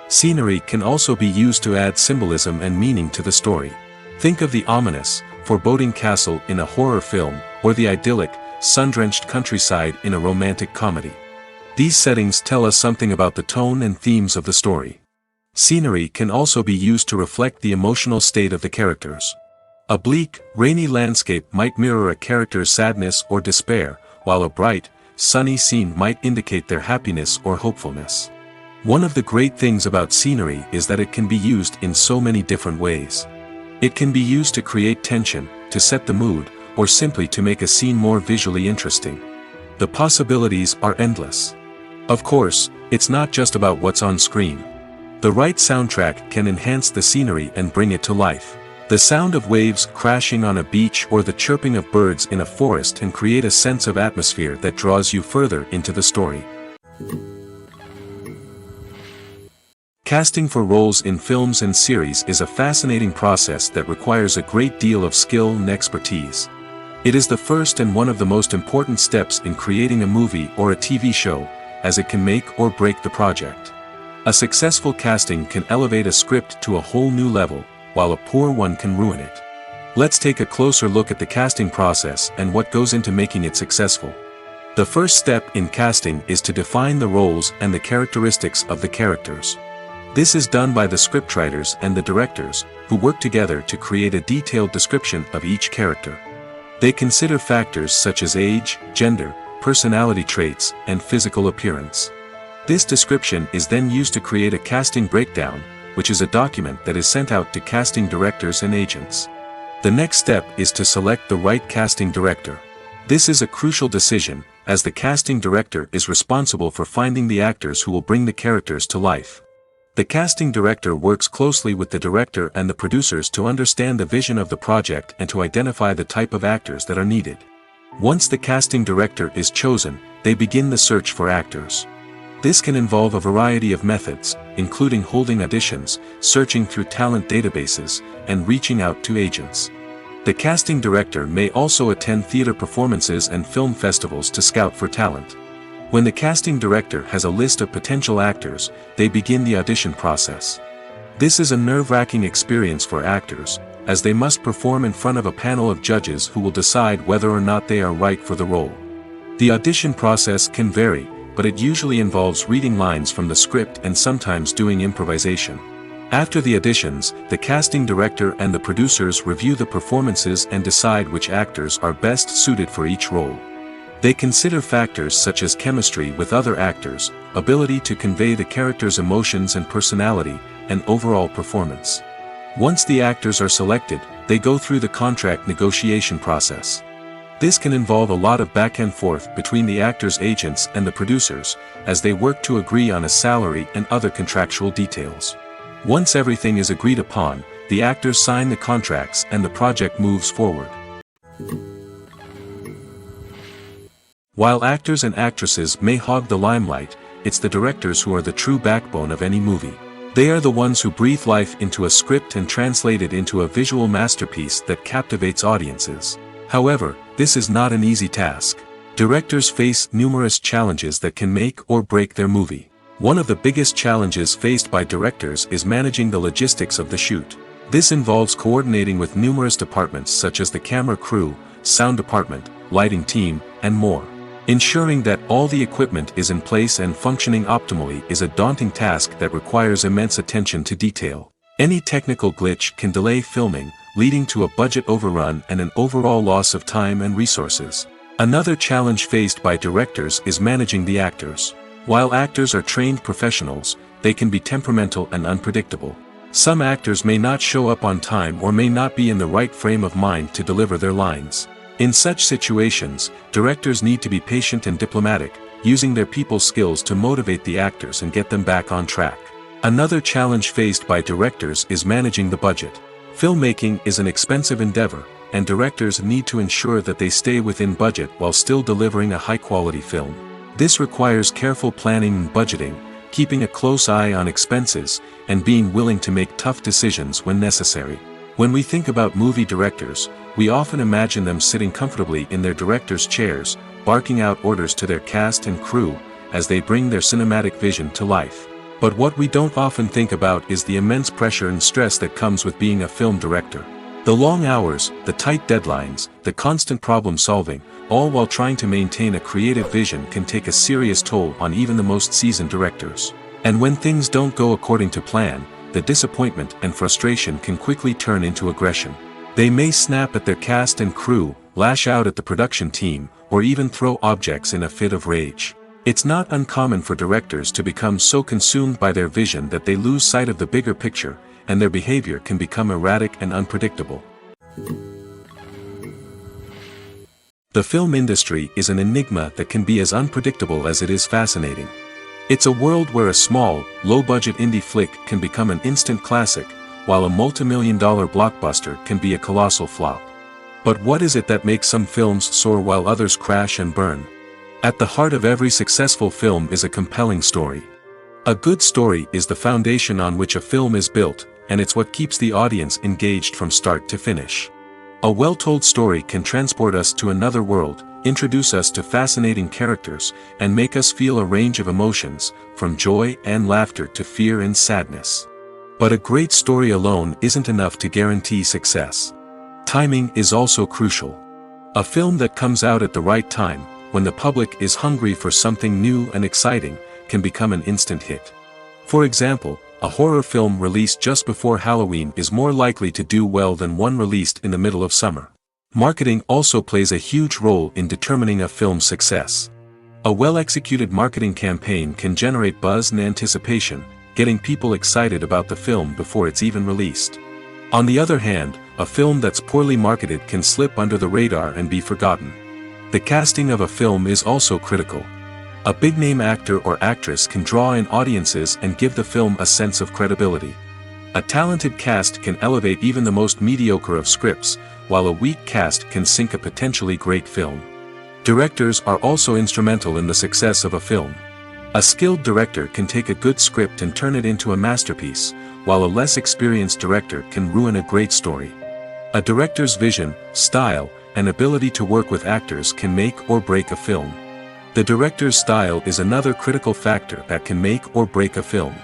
Scenery can also be used to add symbolism and meaning to the story. Think of the ominous, foreboding castle in a horror film, or the idyllic, sun-drenched countryside in a romantic comedy. These settings tell us something about the tone and themes of the story. Scenery can also be used to reflect the emotional state of the characters. A bleak, rainy landscape might mirror a character's sadness or despair, while a bright, sunny scene might indicate their happiness or hopefulness. One of the great things about scenery is that it can be used in so many different ways. It can be used to create tension, to set the mood, or simply to make a scene more visually interesting. The possibilities are endless. Of course, it's not just about what's on screen. The right soundtrack can enhance the scenery and bring it to life. The sound of waves crashing on a beach or the chirping of birds in a forest can create a sense of atmosphere that draws you further into the story. Casting for roles in films and series is a fascinating process that requires a great deal of skill and expertise. It is the first and one of the most important steps in creating a movie or a TV show, as it can make or break the project. A successful casting can elevate a script to a whole new level, while a poor one can ruin it. Let's take a closer look at the casting process and what goes into making it successful. The first step in casting is to define the roles and the characteristics of the characters. This is done by the scriptwriters and the directors, who work together to create a detailed description of each character. They consider factors such as age, gender, personality traits, and physical appearance. This description is then used to create a casting breakdown, which is a document that is sent out to casting directors and agents. The next step is to select the right casting director. This is a crucial decision, as the casting director is responsible for finding the actors who will bring the characters to life. The casting director works closely with the director and the producers to understand the vision of the project and to identify the type of actors that are needed. Once the casting director is chosen, they begin the search for actors. This can involve a variety of methods, including holding auditions, searching through talent databases, and reaching out to agents. The casting director may also attend theater performances and film festivals to scout for talent. When the casting director has a list of potential actors, they begin the audition process. This is a nerve-wracking experience for actors, as they must perform in front of a panel of judges who will decide whether or not they are right for the role. The audition process can vary, but it usually involves reading lines from the script and sometimes doing improvisation. After the auditions, the casting director and the producers review the performances and decide which actors are best suited for each role. They consider factors such as chemistry with other actors, ability to convey the character's emotions and personality, and overall performance. Once the actors are selected, they go through the contract negotiation process. This can involve a lot of back and forth between the actors' agents and the producers, as they work to agree on a salary and other contractual details. Once everything is agreed upon, the actors sign the contracts and the project moves forward. While actors and actresses may hog the limelight, it's the directors who are the true backbone of any movie. They are the ones who breathe life into a script and translate it into a visual masterpiece that captivates audiences. However, this is not an easy task. Directors face numerous challenges that can make or break their movie. One of the biggest challenges faced by directors is managing the logistics of the shoot. This involves coordinating with numerous departments such as the camera crew, sound department, lighting team, and more. Ensuring that all the equipment is in place and functioning optimally is a daunting task that requires immense attention to detail. Any technical glitch can delay filming, leading to a budget overrun and an overall loss of time and resources. Another challenge faced by directors is managing the actors. While actors are trained professionals, they can be temperamental and unpredictable. Some actors may not show up on time or may not be in the right frame of mind to deliver their lines. In such situations, directors need to be patient and diplomatic, using their people skills to motivate the actors and get them back on track. Another challenge faced by directors is managing the budget. Filmmaking is an expensive endeavor, and directors need to ensure that they stay within budget while still delivering a high-quality film. This requires careful planning and budgeting, keeping a close eye on expenses, and being willing to make tough decisions when necessary. When we think about movie directors, we often imagine them sitting comfortably in their director's chairs, barking out orders to their cast and crew, as they bring their cinematic vision to life. But what we don't often think about is the immense pressure and stress that comes with being a film director. The long hours, the tight deadlines, the constant problem solving, all while trying to maintain a creative vision can take a serious toll on even the most seasoned directors. And when things don't go according to plan, the disappointment and frustration can quickly turn into aggression. They may snap at their cast and crew, lash out at the production team, or even throw objects in a fit of rage. It's not uncommon for directors to become so consumed by their vision that they lose sight of the bigger picture, and their behavior can become erratic and unpredictable. The film industry is an enigma that can be as unpredictable as it is fascinating. It's a world where a small, low-budget indie flick can become an instant classic, while a multi-million-dollar blockbuster can be a colossal flop. But what is it that makes some films soar while others crash and burn? At the heart of every successful film is a compelling story. A good story is the foundation on which a film is built, and it's what keeps the audience engaged from start to finish. A well-told story can transport us to another world, introduce us to fascinating characters, and make us feel a range of emotions, from joy and laughter to fear and sadness. But a great story alone isn't enough to guarantee success. Timing is also crucial. A film that comes out at the right time, when the public is hungry for something new and exciting, can become an instant hit. For example, a horror film released just before Halloween is more likely to do well than one released in the middle of summer. Marketing also plays a huge role in determining a film's success. A well-executed marketing campaign can generate buzz and anticipation, getting people excited about the film before it's even released. On the other hand, a film that's poorly marketed can slip under the radar and be forgotten. The casting of a film is also critical. A big-name actor or actress can draw in audiences and give the film a sense of credibility. A talented cast can elevate even the most mediocre of scripts, while a weak cast can sink a potentially great film. Directors are also instrumental in the success of a film. A skilled director can take a good script and turn it into a masterpiece, while a less experienced director can ruin a great story. A director's vision, style, and ability to work with actors can make or break a film. The director's style is another critical factor that can make or break a film.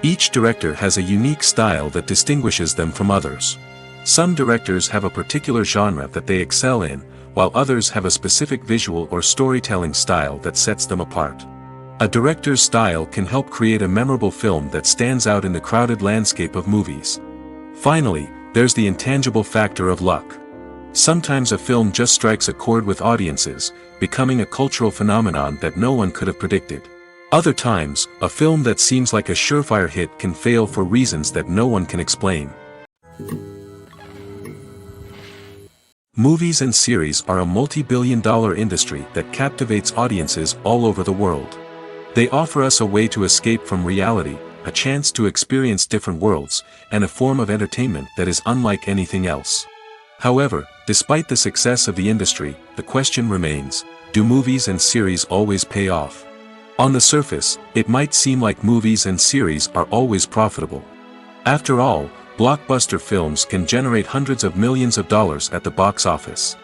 Each director has a unique style that distinguishes them from others. Some directors have a particular genre that they excel in, while others have a specific visual or storytelling style that sets them apart. A director's style can help create a memorable film that stands out in the crowded landscape of movies. Finally, there's the intangible factor of luck. Sometimes a film just strikes a chord with audiences, becoming a cultural phenomenon that no one could have predicted. Other times, a film that seems like a surefire hit can fail for reasons that no one can explain. Movies and series are a multi-billion-dollar industry that captivates audiences all over the world. They offer us a way to escape from reality, a chance to experience different worlds, and a form of entertainment that is unlike anything else. However, despite the success of the industry, the question remains, do movies and series always pay off? On the surface, it might seem like movies and series are always profitable. After all, blockbuster films can generate hundreds of millions of dollars at the box office.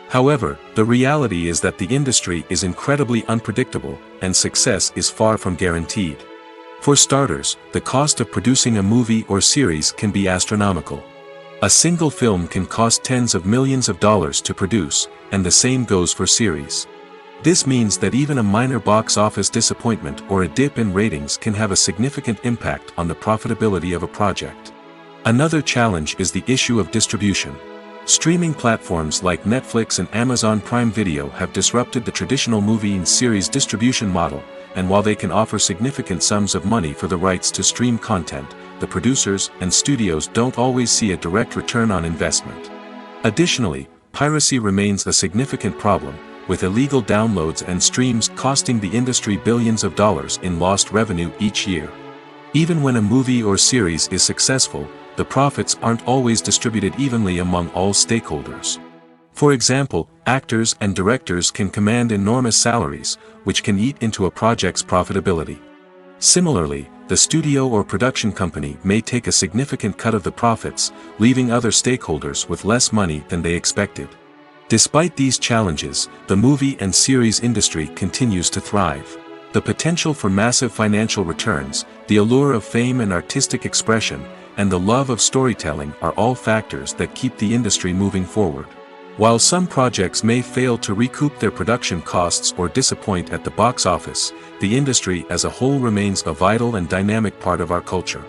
However, the reality is that the industry is incredibly unpredictable, and success is far from guaranteed. For starters, the cost of producing a movie or series can be astronomical. A single film can cost tens of millions of dollars to produce, and the same goes for series. This means that even a minor box office disappointment or a dip in ratings can have a significant impact on the profitability of a project. Another challenge is the issue of distribution. Streaming platforms like Netflix and Amazon Prime Video have disrupted the traditional movie and series distribution model, and while they can offer significant sums of money for the rights to stream content, the producers and studios don't always see a direct return on investment. Additionally, piracy remains a significant problem, with illegal downloads and streams costing the industry billions of dollars in lost revenue each year. Even when a movie or series is successful, the profits aren't always distributed evenly among all stakeholders. For example, actors and directors can command enormous salaries, which can eat into a project's profitability. Similarly, the studio or production company may take a significant cut of the profits, leaving other stakeholders with less money than they expected. Despite these challenges, the movie and series industry continues to thrive. The potential for massive financial returns, the allure of fame and artistic expression, and the love of storytelling are all factors that keep the industry moving forward. While some projects may fail to recoup their production costs or disappoint at the box office, the industry as a whole remains a vital and dynamic part of our culture.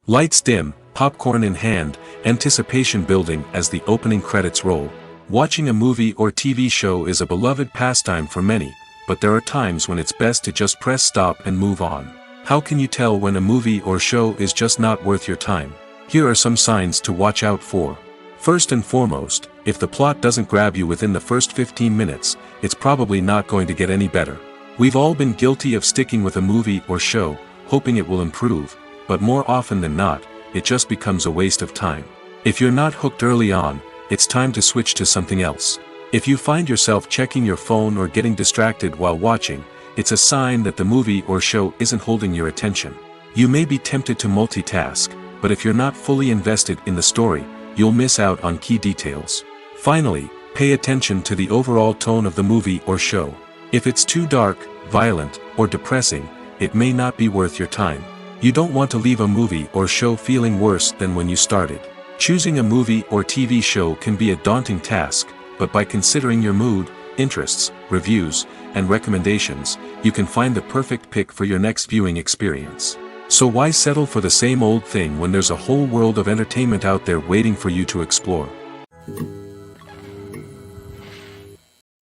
Lights dim, popcorn in hand, anticipation building as the opening credits roll. Watching a movie or TV show is a beloved pastime for many, but there are times when it's best to just press stop and move on. How can you tell when a movie or show is just not worth your time? Here are some signs to watch out for. First and foremost, if the plot doesn't grab you within the first 15 minutes, it's probably not going to get any better. We've all been guilty of sticking with a movie or show, hoping it will improve, but more often than not, it just becomes a waste of time. If you're not hooked early on, it's time to switch to something else. If you find yourself checking your phone or getting distracted while watching, it's a sign that the movie or show isn't holding your attention. You may be tempted to multitask, but if you're not fully invested in the story, you'll miss out on key details. Finally, pay attention to the overall tone of the movie or show. If it's too dark, violent, or depressing, it may not be worth your time. You don't want to leave a movie or show feeling worse than when you started. Choosing a movie or TV show can be a daunting task, but by considering your mood, interests, reviews, and recommendations, you can find the perfect pick for your next viewing experience. So why settle for the same old thing when there's a whole world of entertainment out there waiting for you to explore?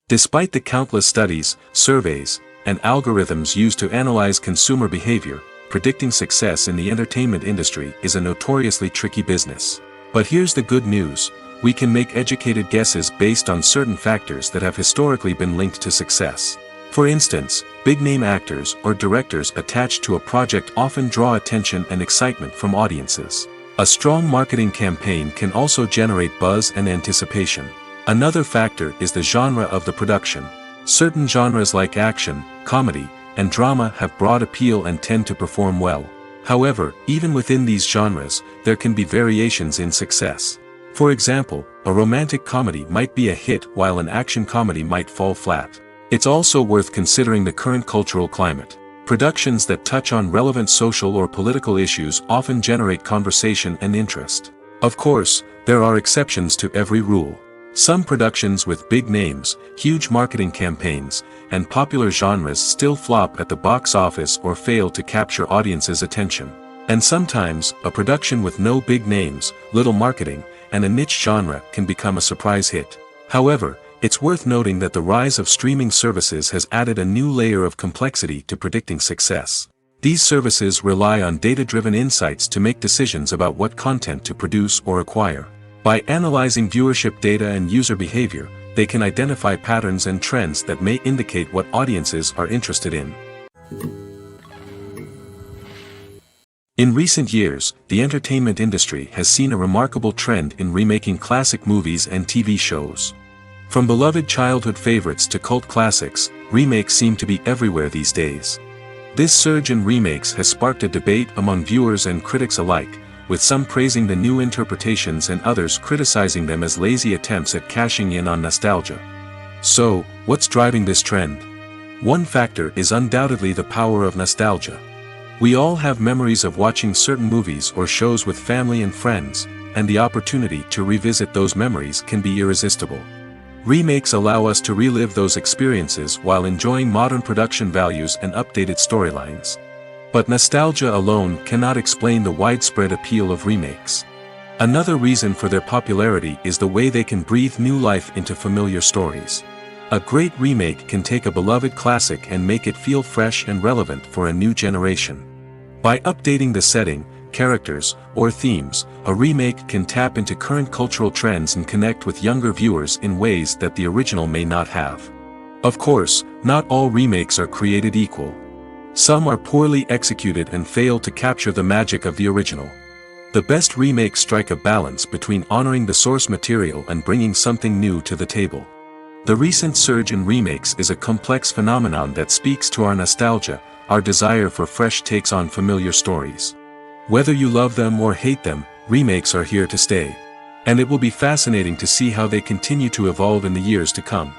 Despite the countless studies, surveys, and algorithms used to analyze consumer behavior, predicting success in the entertainment industry is a notoriously tricky business. But here's the good news: we can make educated guesses based on certain factors that have historically been linked to success. For instance, big-name actors or directors attached to a project often draw attention and excitement from audiences. A strong marketing campaign can also generate buzz and anticipation. Another factor is the genre of the production. Certain genres like action, comedy, and drama have broad appeal and tend to perform well. However, even within these genres, there can be variations in success. For example, a romantic comedy might be a hit while an action comedy might fall flat. It's also worth considering the current cultural climate. Productions that touch on relevant social or political issues often generate conversation and interest. Of course, there are exceptions to every rule. Some productions with big names, huge marketing campaigns, and popular genres still flop at the box office or fail to capture audiences' attention. And sometimes, a production with no big names, little marketing, and a niche genre can become a surprise hit. However, it's worth noting that the rise of streaming services has added a new layer of complexity to predicting success. These services rely on data-driven insights to make decisions about what content to produce or acquire. By analyzing viewership data and user behavior, they can identify patterns and trends that may indicate what audiences are interested in. In recent years, the entertainment industry has seen a remarkable trend in remaking classic movies and TV shows. From beloved childhood favorites to cult classics, remakes seem to be everywhere these days. This surge in remakes has sparked a debate among viewers and critics alike, with some praising the new interpretations and others criticizing them as lazy attempts at cashing in on nostalgia. So, what's driving this trend? One factor is undoubtedly the power of nostalgia. We all have memories of watching certain movies or shows with family and friends, and the opportunity to revisit those memories can be irresistible. Remakes allow us to relive those experiences while enjoying modern production values and updated storylines. But nostalgia alone cannot explain the widespread appeal of remakes. Another reason for their popularity is the way they can breathe new life into familiar stories. A great remake can take a beloved classic and make it feel fresh and relevant for a new generation. By updating the setting, characters, or themes, a remake can tap into current cultural trends and connect with younger viewers in ways that the original may not have. Of course, not all remakes are created equal. Some are poorly executed and fail to capture the magic of the original. The best remakes strike a balance between honoring the source material and bringing something new to the table. The recent surge in remakes is a complex phenomenon that speaks to our nostalgia, our desire for fresh takes on familiar stories. Whether you love them or hate them, remakes are here to stay. And it will be fascinating to see how they continue to evolve in the years to come.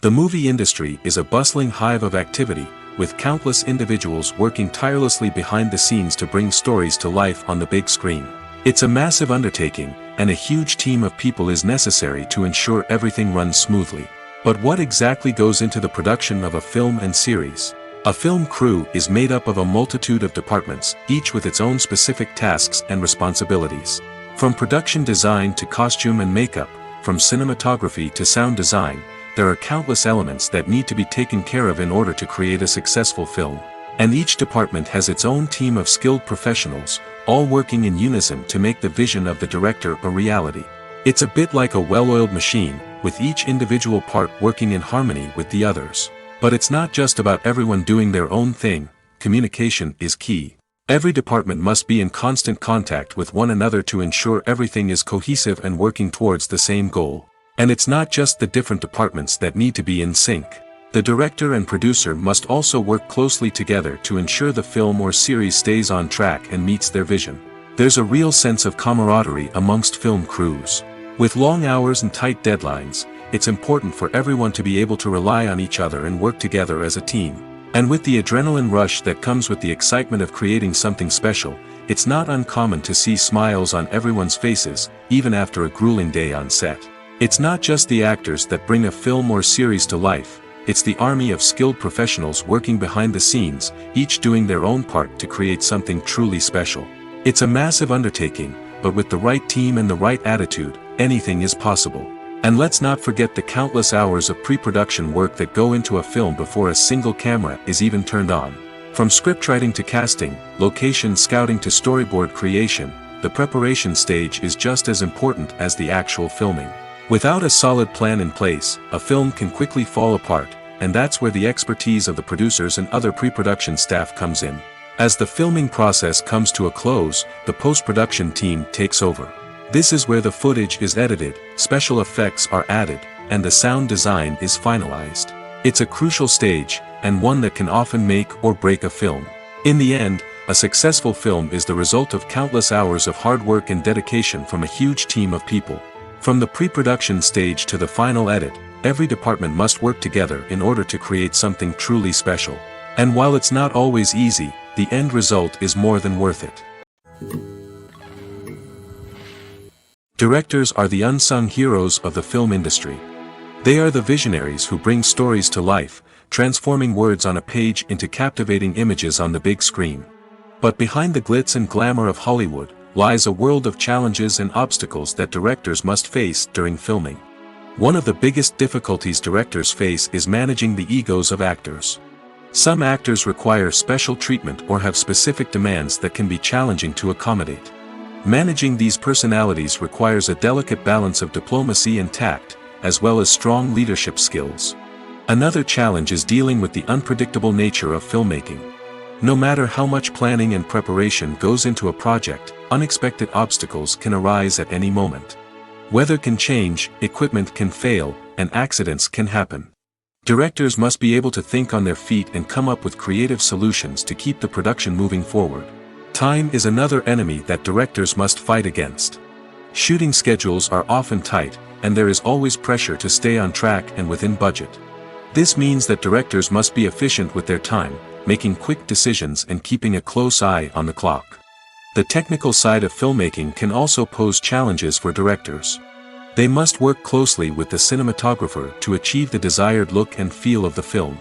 The movie industry is a bustling hive of activity, with countless individuals working tirelessly behind the scenes to bring stories to life on the big screen. It's a massive undertaking, and a huge team of people is necessary to ensure everything runs smoothly. But what exactly goes into the production of a film and series? A film crew is made up of a multitude of departments, each with its own specific tasks and responsibilities. From production design to costume and makeup, from cinematography to sound design, there are countless elements that need to be taken care of in order to create a successful film. And each department has its own team of skilled professionals, all working in unison to make the vision of the director a reality. It's a bit like a well-oiled machine, with each individual part working in harmony with the others. But it's not just about everyone doing their own thing. Communication is key. Every department must be in constant contact with one another to ensure everything is cohesive and working towards the same goal. And it's not just the different departments that need to be in sync. The director and producer must also work closely together to ensure the film or series stays on track and meets their vision. There's a real sense of camaraderie amongst film crews. With long hours and tight deadlines, it's important for everyone to be able to rely on each other and work together as a team. And with the adrenaline rush that comes with the excitement of creating something special, it's not uncommon to see smiles on everyone's faces, even after a grueling day on set. It's not just the actors that bring a film or series to life, it's the army of skilled professionals working behind the scenes, each doing their own part to create something truly special. It's a massive undertaking, but with the right team and the right attitude, anything is possible. And let's not forget the countless hours of pre-production work that go into a film before a single camera is even turned on. From scriptwriting to casting, location scouting to storyboard creation, the preparation stage is just as important as the actual filming. Without a solid plan in place, a film can quickly fall apart, and that's where the expertise of the producers and other pre-production staff comes in. As the filming process comes to a close, the post-production team takes over. This is where the footage is edited, special effects are added, and the sound design is finalized. It's a crucial stage, and one that can often make or break a film. In the end, a successful film is the result of countless hours of hard work and dedication from a huge team of people. From the pre-production stage to the final edit, every department must work together in order to create something truly special. And while it's not always easy, the end result is more than worth it. Directors are the unsung heroes of the film industry. They are the visionaries who bring stories to life, transforming words on a page into captivating images on the big screen. But behind the glitz and glamour of Hollywood, lies a world of challenges and obstacles that directors must face during filming. One of the biggest difficulties directors face is managing the egos of actors. Some actors require special treatment or have specific demands that can be challenging to accommodate. Managing these personalities requires a delicate balance of diplomacy and tact, as well as strong leadership skills. Another challenge is dealing with the unpredictable nature of filmmaking. No matter how much planning and preparation goes into a project, unexpected obstacles can arise at any moment. Weather can change, equipment can fail, and accidents can happen. Directors must be able to think on their feet and come up with creative solutions to keep the production moving forward. Time is another enemy that directors must fight against. Shooting schedules are often tight, and there is always pressure to stay on track and within budget. This means that directors must be efficient with their time, making quick decisions and keeping a close eye on the clock. The technical side of filmmaking can also pose challenges for directors. They must work closely with the cinematographer to achieve the desired look and feel of the film.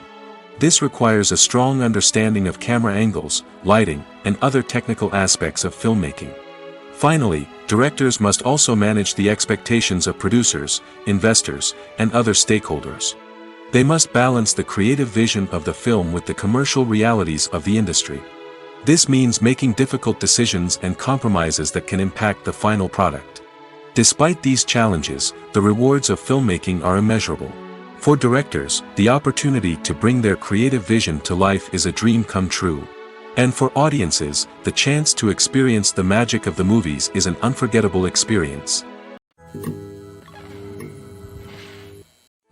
This requires a strong understanding of camera angles, lighting, and other technical aspects of filmmaking. Finally, directors must also manage the expectations of producers, investors, and other stakeholders. They must balance the creative vision of the film with the commercial realities of the industry. This means making difficult decisions and compromises that can impact the final product. Despite these challenges, the rewards of filmmaking are immeasurable. For directors, the opportunity to bring their creative vision to life is a dream come true. And for audiences, the chance to experience the magic of the movies is an unforgettable experience.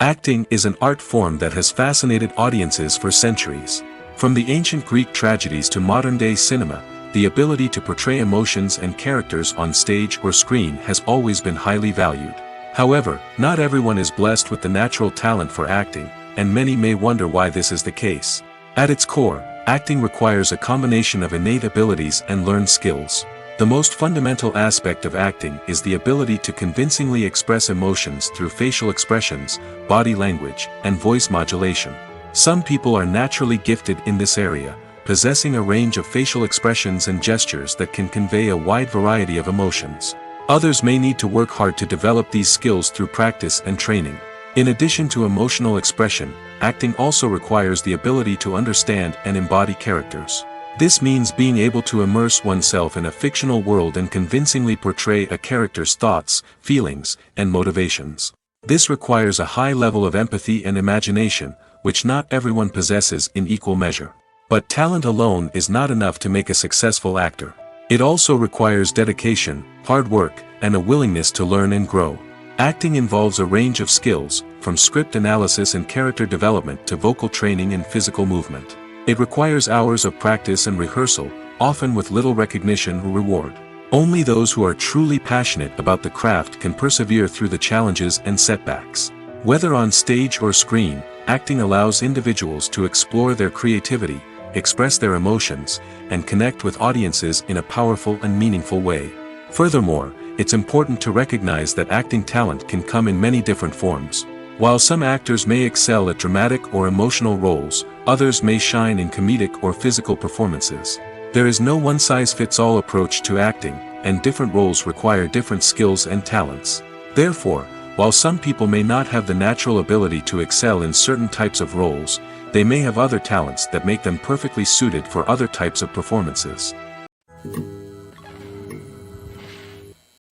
Acting is an art form that has fascinated audiences for centuries. From the ancient Greek tragedies to modern-day cinema, the ability to portray emotions and characters on stage or screen has always been highly valued. However, not everyone is blessed with the natural talent for acting, and many may wonder why this is the case. At its core, acting requires a combination of innate abilities and learned skills. The most fundamental aspect of acting is the ability to convincingly express emotions through facial expressions, body language, and voice modulation. Some people are naturally gifted in this area, possessing a range of facial expressions and gestures that can convey a wide variety of emotions. Others may need to work hard to develop these skills through practice and training. In addition to emotional expression, acting also requires the ability to understand and embody characters. This means being able to immerse oneself in a fictional world and convincingly portray a character's thoughts, feelings, and motivations. This requires a high level of empathy and imagination, which not everyone possesses in equal measure. But talent alone is not enough to make a successful actor. It also requires dedication, hard work, and a willingness to learn and grow. Acting involves a range of skills, from script analysis and character development to vocal training and physical movement. It requires hours of practice and rehearsal, often with little recognition or reward. Only those who are truly passionate about the craft can persevere through the challenges and setbacks. Whether on stage or screen, acting allows individuals to explore their creativity, express their emotions, and connect with audiences in a powerful and meaningful way. Furthermore, it's important to recognize that acting talent can come in many different forms. While some actors may excel at dramatic or emotional roles, others may shine in comedic or physical performances. There is no one-size-fits-all approach to acting, and different roles require different skills and talents. Therefore, while some people may not have the natural ability to excel in certain types of roles, they may have other talents that make them perfectly suited for other types of performances.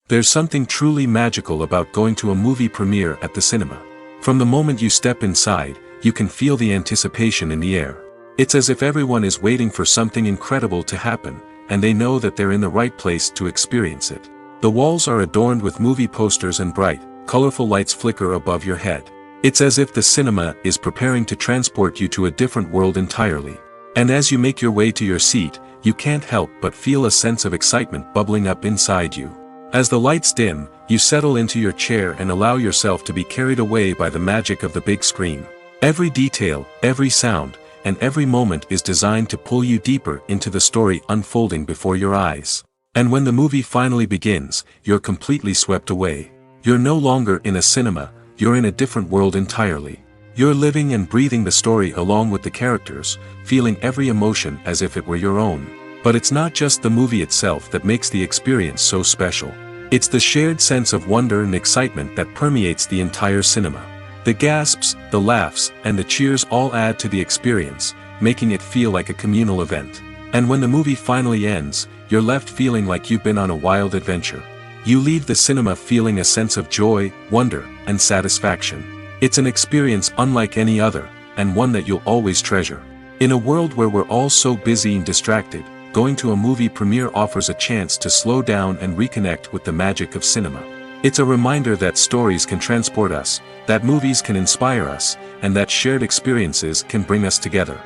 There's something truly magical about going to a movie premiere at the cinema. From the moment you step inside, you can feel the anticipation in the air. It's as if everyone is waiting for something incredible to happen, and they know that they're in the right place to experience it. The walls are adorned with movie posters and bright, colorful lights flicker above your head. It's as if the cinema is preparing to transport you to a different world entirely. And as you make your way to your seat, you can't help but feel a sense of excitement bubbling up inside you. As the lights dim, you settle into your chair and allow yourself to be carried away by the magic of the big screen. Every detail, every sound, and every moment is designed to pull you deeper into the story unfolding before your eyes. And when the movie finally begins, you're completely swept away. You're no longer in a cinema, you're in a different world entirely. You're living and breathing the story along with the characters, feeling every emotion as if it were your own. But it's not just the movie itself that makes the experience so special. It's the shared sense of wonder and excitement that permeates the entire cinema. The gasps, the laughs, and the cheers all add to the experience, making it feel like a communal event. And when the movie finally ends, you're left feeling like you've been on a wild adventure. You leave the cinema feeling a sense of joy, wonder, and satisfaction. It's an experience unlike any other, and one that you'll always treasure. In a world where we're all so busy and distracted, going to a movie premiere offers a chance to slow down and reconnect with the magic of cinema. It's a reminder that stories can transport us, that movies can inspire us, and that shared experiences can bring us together.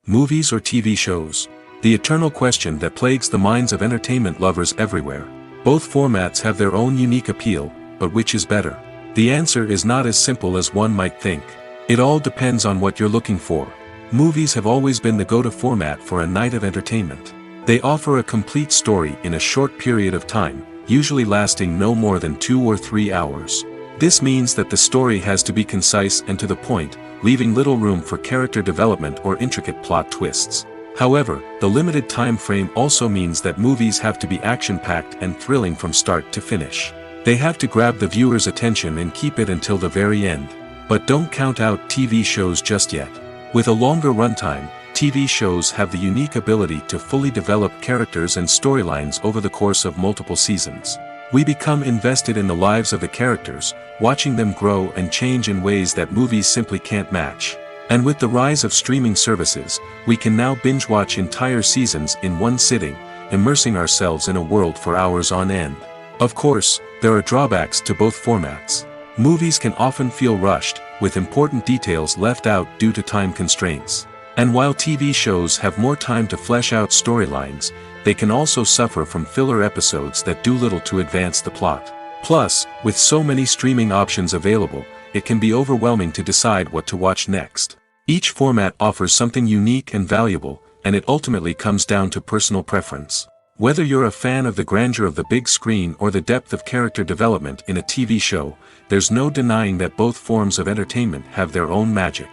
Movies or TV shows? The eternal question that plagues the minds of entertainment lovers everywhere. Both formats have their own unique appeal, but which is better? The answer is not as simple as one might think. It all depends on what you're looking for. Movies have always been the go-to format for a night of entertainment. They offer a complete story in a short period of time, usually lasting no more than 2 or 3 hours. This means that the story has to be concise and to the point, leaving little room for character development or intricate plot twists. However, the limited time frame also means that movies have to be action-packed and thrilling from start to finish. They have to grab the viewer's attention and keep it until the very end. But don't count out TV shows just yet. With a longer runtime, TV shows have the unique ability to fully develop characters and storylines over the course of multiple seasons. We become invested in the lives of the characters, watching them grow and change in ways that movies simply can't match. And with the rise of streaming services, we can now binge-watch entire seasons in one sitting, immersing ourselves in a world for hours on end. Of course, there are drawbacks to both formats. Movies can often feel rushed, with important details left out due to time constraints. And while TV shows have more time to flesh out storylines, they can also suffer from filler episodes that do little to advance the plot. Plus, with so many streaming options available, it can be overwhelming to decide what to watch next. Each format offers something unique and valuable, and it ultimately comes down to personal preference. Whether you're a fan of the grandeur of the big screen or the depth of character development in a TV show, there's no denying that both forms of entertainment have their own magic.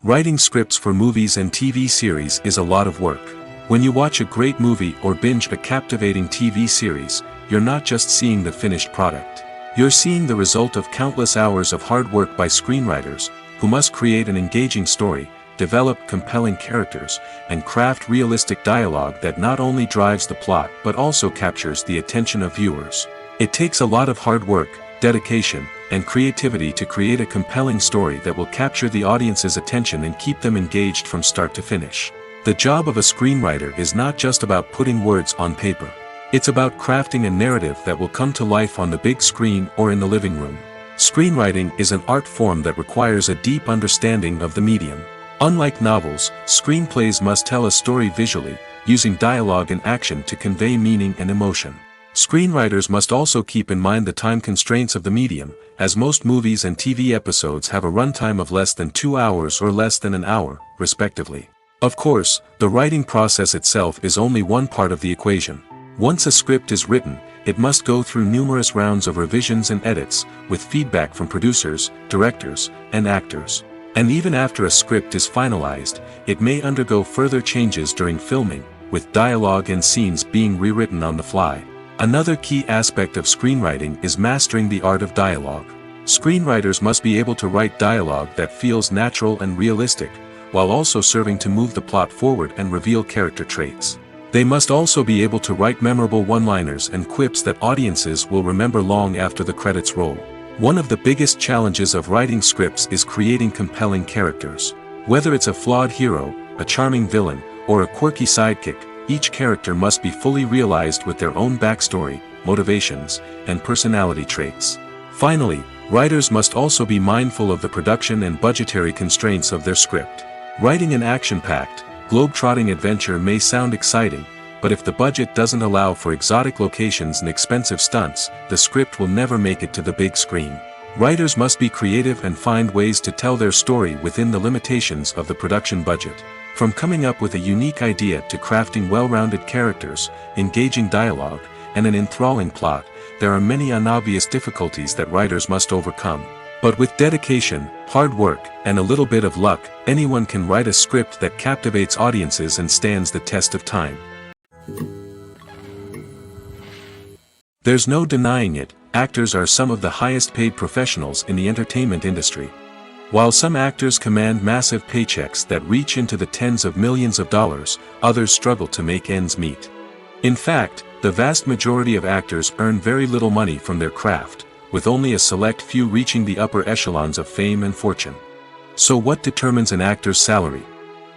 Writing scripts for movies and TV series is a lot of work. When you watch a great movie or binge a captivating TV series, you're not just seeing the finished product. You're seeing the result of countless hours of hard work by screenwriters, who must create an engaging story, develop compelling characters, and craft realistic dialogue that not only drives the plot but also captures the attention of viewers. It takes a lot of hard work, dedication, and creativity to create a compelling story that will capture the audience's attention and keep them engaged from start to finish. The job of a screenwriter is not just about putting words on paper. It's about crafting a narrative that will come to life on the big screen or in the living room. Screenwriting is an art form that requires a deep understanding of the medium. Unlike novels, screenplays must tell a story visually, using dialogue and action to convey meaning and emotion. Screenwriters must also keep in mind the time constraints of the medium, as most movies and TV episodes have a runtime of less than 2 hours or less than an hour, respectively. Of course, the writing process itself is only one part of the equation. Once a script is written, it must go through numerous rounds of revisions and edits, with feedback from producers, directors, and actors. And even after a script is finalized, it may undergo further changes during filming, with dialogue and scenes being rewritten on the fly. Another key aspect of screenwriting is mastering the art of dialogue. Screenwriters must be able to write dialogue that feels natural and realistic, while also serving to move the plot forward and reveal character traits. They must also be able to write memorable one-liners and quips that audiences will remember long after the credits roll. One of the biggest challenges of writing scripts is creating compelling characters. Whether it's a flawed hero, a charming villain, or a quirky sidekick, each character must be fully realized with their own backstory, motivations, and personality traits. Finally, writers must also be mindful of the production and budgetary constraints of their script. Writing an action-packed, globe-trotting adventure may sound exciting, but if the budget doesn't allow for exotic locations and expensive stunts, the script will never make it to the big screen. Writers must be creative and find ways to tell their story within the limitations of the production budget. From coming up with a unique idea to crafting well-rounded characters, engaging dialogue, and an enthralling plot, there are many unobvious difficulties that writers must overcome. But with dedication, hard work, and a little bit of luck, anyone can write a script that captivates audiences and stands the test of time. There's no denying it, actors are some of the highest-paid professionals in the entertainment industry. While some actors command massive paychecks that reach into the tens of millions of dollars, others struggle to make ends meet. In fact, the vast majority of actors earn very little money from their craft, with only a select few reaching the upper echelons of fame and fortune. So what determines an actor's salary?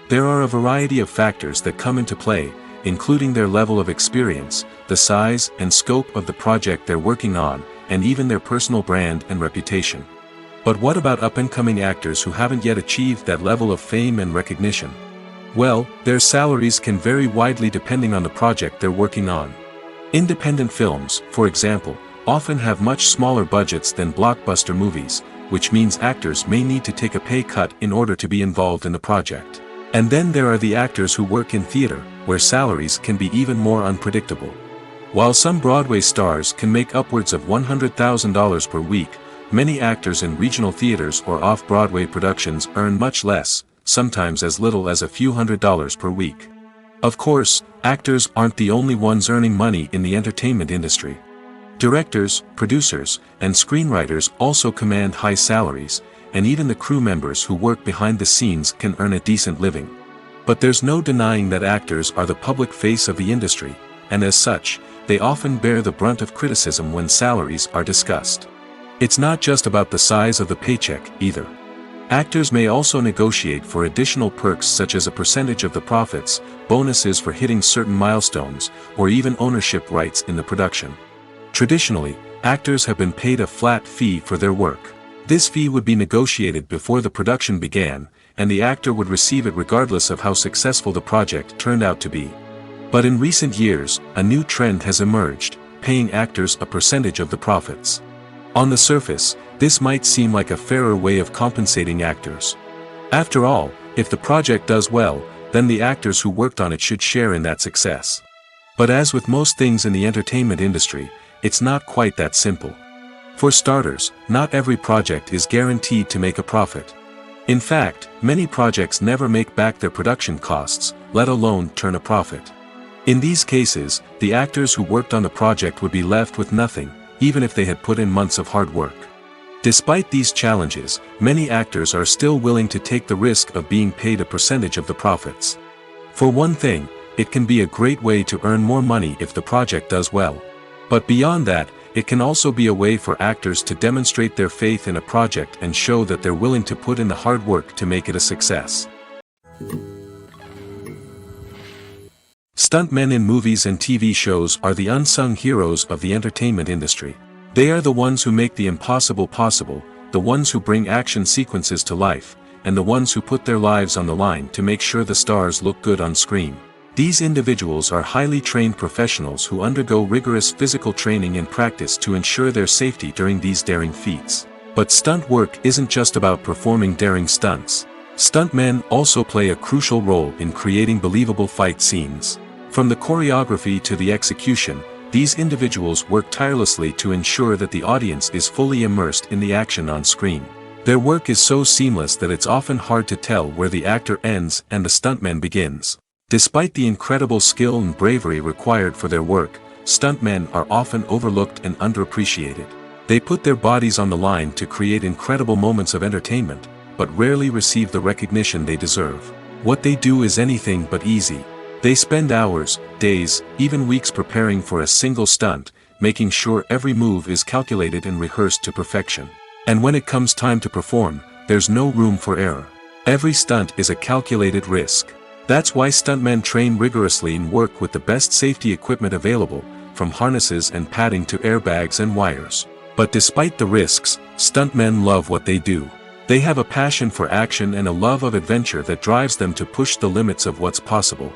There are a variety of factors that come into play, including their level of experience, the size and scope of the project they're working on, and even their personal brand and reputation. But what about up-and-coming actors who haven't yet achieved that level of fame and recognition? Well, their salaries can vary widely depending on the project they're working on. Independent films, for example, often have much smaller budgets than blockbuster movies, which means actors may need to take a pay cut in order to be involved in the project. And then there are the actors who work in theater, where salaries can be even more unpredictable. While some Broadway stars can make upwards of $100,000 per week, many actors in regional theaters or off-Broadway productions earn much less, sometimes as little as a few $100s per week. Of course, actors aren't the only ones earning money in the entertainment industry. Directors, producers, and screenwriters also command high salaries, and even the crew members who work behind the scenes can earn a decent living. But there's no denying that actors are the public face of the industry, and as such, they often bear the brunt of criticism when salaries are discussed. It's not just about the size of the paycheck, either. Actors may also negotiate for additional perks such as a percentage of the profits, bonuses for hitting certain milestones, or even ownership rights in the production. Traditionally, actors have been paid a flat fee for their work. This fee would be negotiated before the production began, and the actor would receive it regardless of how successful the project turned out to be. But in recent years, a new trend has emerged, paying actors a percentage of the profits. On the surface, this might seem like a fairer way of compensating actors. After all, if the project does well, then the actors who worked on it should share in that success. But as with most things in the entertainment industry, it's not quite that simple. For starters, not every project is guaranteed to make a profit. In fact, many projects never make back their production costs, let alone turn a profit. In these cases, the actors who worked on the project would be left with nothing, even if they had put in months of hard work. Despite these challenges, many actors are still willing to take the risk of being paid a percentage of the profits. For one thing, it can be a great way to earn more money if the project does well. But beyond that, it can also be a way for actors to demonstrate their faith in a project and show that they're willing to put in the hard work to make it a success. Stuntmen in movies and TV shows are the unsung heroes of the entertainment industry. They are the ones who make the impossible possible, the ones who bring action sequences to life, and the ones who put their lives on the line to make sure the stars look good on screen. These individuals are highly trained professionals who undergo rigorous physical training and practice to ensure their safety during these daring feats. But stunt work isn't just about performing daring stunts. Stuntmen also play a crucial role in creating believable fight scenes. From the choreography to the execution, these individuals work tirelessly to ensure that the audience is fully immersed in the action on screen. Their work is so seamless that it's often hard to tell where the actor ends and the stuntman begins. Despite the incredible skill and bravery required for their work, stuntmen are often overlooked and underappreciated. They put their bodies on the line to create incredible moments of entertainment, but rarely receive the recognition they deserve. What they do is anything but easy. They spend hours, days, even weeks preparing for a single stunt, making sure every move is calculated and rehearsed to perfection. And when it comes time to perform, there's no room for error. Every stunt is a calculated risk. That's why stuntmen train rigorously and work with the best safety equipment available, from harnesses and padding to airbags and wires. But despite the risks, stuntmen love what they do. They have a passion for action and a love of adventure that drives them to push the limits of what's possible.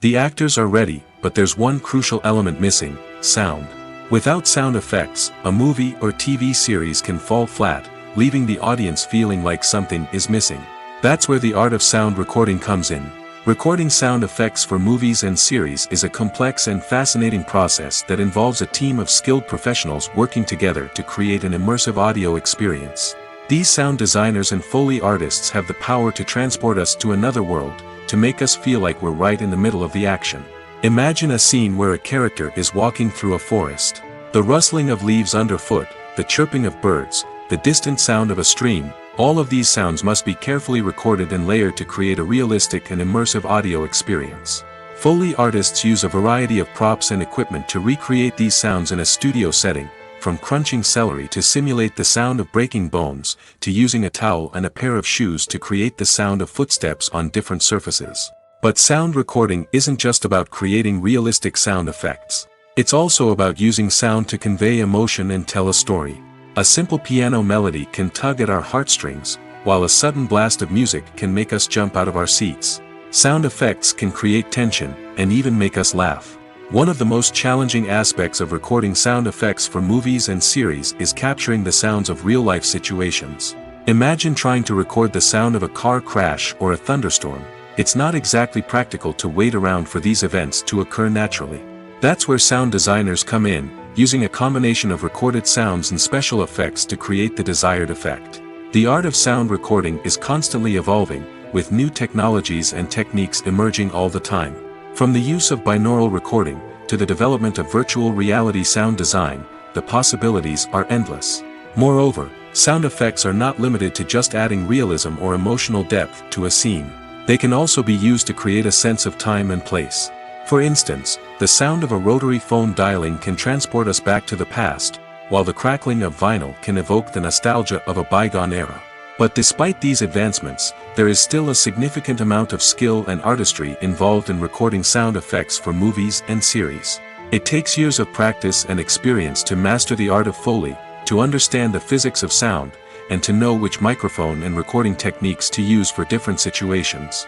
The actors are ready, but there's one crucial element missing: sound. Without sound effects, a movie or TV series can fall flat, leaving the audience feeling like something is missing. That's where the art of sound recording comes in. Recording sound effects for movies and series is a complex and fascinating process that involves a team of skilled professionals working together to create an immersive audio experience. These sound designers and Foley artists have the power to transport us to another world, to make us feel like we're right in the middle of the action. Imagine a scene where a character is walking through a forest. The rustling of leaves underfoot, the chirping of birds, the distant sound of a stream, all of these sounds must be carefully recorded and layered to create a realistic and immersive audio experience. Foley artists use a variety of props and equipment to recreate these sounds in a studio setting, from crunching celery to simulate the sound of breaking bones, to using a towel and a pair of shoes to create the sound of footsteps on different surfaces. But sound recording isn't just about creating realistic sound effects. It's also about using sound to convey emotion and tell a story. A simple piano melody can tug at our heartstrings, while a sudden blast of music can make us jump out of our seats. Sound effects can create tension, and even make us laugh. One of the most challenging aspects of recording sound effects for movies and series is capturing the sounds of real-life situations. Imagine trying to record the sound of a car crash or a thunderstorm. It's not exactly practical to wait around for these events to occur naturally. That's where sound designers come in, using a combination of recorded sounds and special effects to create the desired effect. The art of sound recording is constantly evolving, with new technologies and techniques emerging all the time. From the use of binaural recording, to the development of virtual reality sound design, the possibilities are endless. Moreover, sound effects are not limited to just adding realism or emotional depth to a scene. They can also be used to create a sense of time and place. For instance, the sound of a rotary phone dialing can transport us back to the past, while the crackling of vinyl can evoke the nostalgia of a bygone era. But despite these advancements, there is still a significant amount of skill and artistry involved in recording sound effects for movies and series. It takes years of practice and experience to master the art of Foley, to understand the physics of sound, and to know which microphone and recording techniques to use for different situations.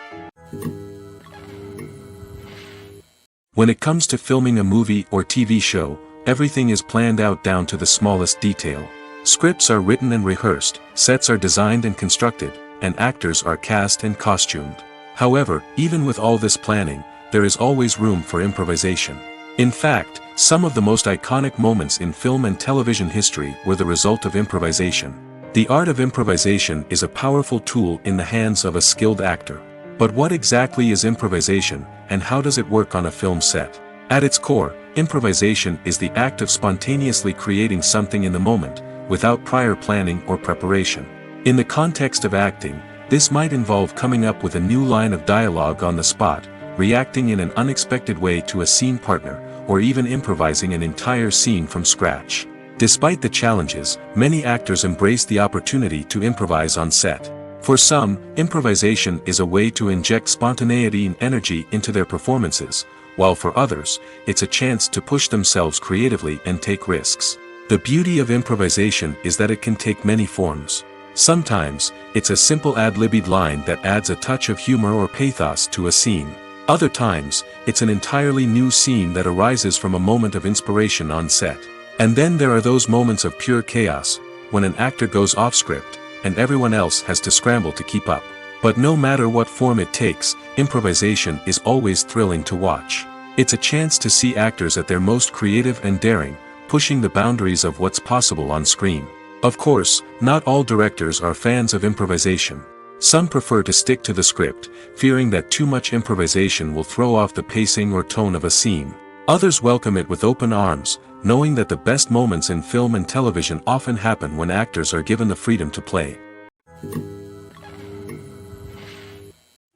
When it comes to filming a movie or TV show, everything is planned out down to the smallest detail. Scripts are written and rehearsed, sets are designed and constructed, and actors are cast and costumed. However, even with all this planning, there is always room for improvisation. In fact, some of the most iconic moments in film and television history were the result of improvisation. The art of improvisation is a powerful tool in the hands of a skilled actor. But what exactly is improvisation, and how does it work on a film set? At its core, improvisation is the act of spontaneously creating something in the moment, without prior planning or preparation. In the context of acting, this might involve coming up with a new line of dialogue on the spot, reacting in an unexpected way to a scene partner, or even improvising an entire scene from scratch. Despite the challenges, many actors embrace the opportunity to improvise on set. For some, improvisation is a way to inject spontaneity and energy into their performances, while for others, it's a chance to push themselves creatively and take risks. The beauty of improvisation is that it can take many forms. Sometimes, it's a simple ad-libbed line that adds a touch of humor or pathos to a scene. Other times, it's an entirely new scene that arises from a moment of inspiration on set. And then there are those moments of pure chaos, when an actor goes off script, and everyone else has to scramble to keep up. But no matter what form it takes, improvisation is always thrilling to watch. It's a chance to see actors at their most creative and daring, pushing the boundaries of what's possible on screen. Of course, not all directors are fans of improvisation. Some prefer to stick to the script, fearing that too much improvisation will throw off the pacing or tone of a scene. Others welcome it with open arms, knowing that the best moments in film and television often happen when actors are given the freedom to play.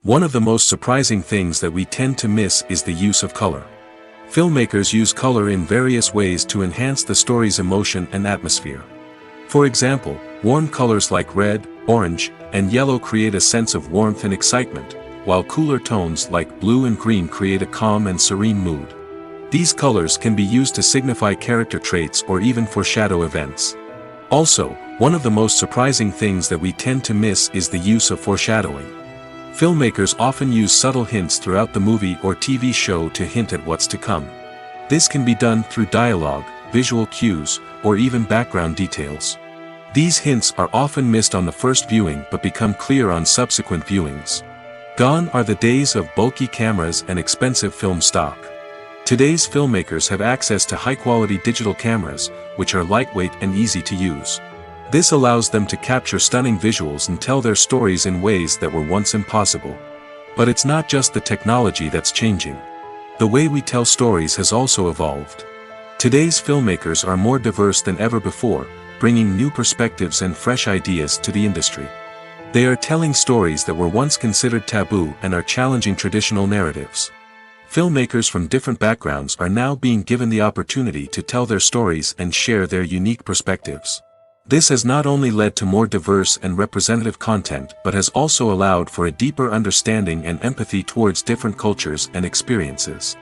One of the most surprising things that we tend to miss is the use of color. Filmmakers use color in various ways to enhance the story's emotion and atmosphere. For example, warm colors like red, orange, and yellow create a sense of warmth and excitement, while cooler tones like blue and green create a calm and serene mood. These colors can be used to signify character traits or even foreshadow events. Also, one of the most surprising things that we tend to miss is the use of foreshadowing. Filmmakers often use subtle hints throughout the movie or TV show to hint at what's to come. This can be done through dialogue, visual cues, or even background details. These hints are often missed on the first viewing but become clear on subsequent viewings. Gone are the days of bulky cameras and expensive film stock. Today's filmmakers have access to high-quality digital cameras, which are lightweight and easy to use. This allows them to capture stunning visuals and tell their stories in ways that were once impossible. But it's not just the technology that's changing. The way we tell stories has also evolved. Today's filmmakers are more diverse than ever before, bringing new perspectives and fresh ideas to the industry. They are telling stories that were once considered taboo and are challenging traditional narratives. Filmmakers from different backgrounds are now being given the opportunity to tell their stories and share their unique perspectives. This has not only led to more diverse and representative content but has also allowed for a deeper understanding and empathy towards different cultures and experiences.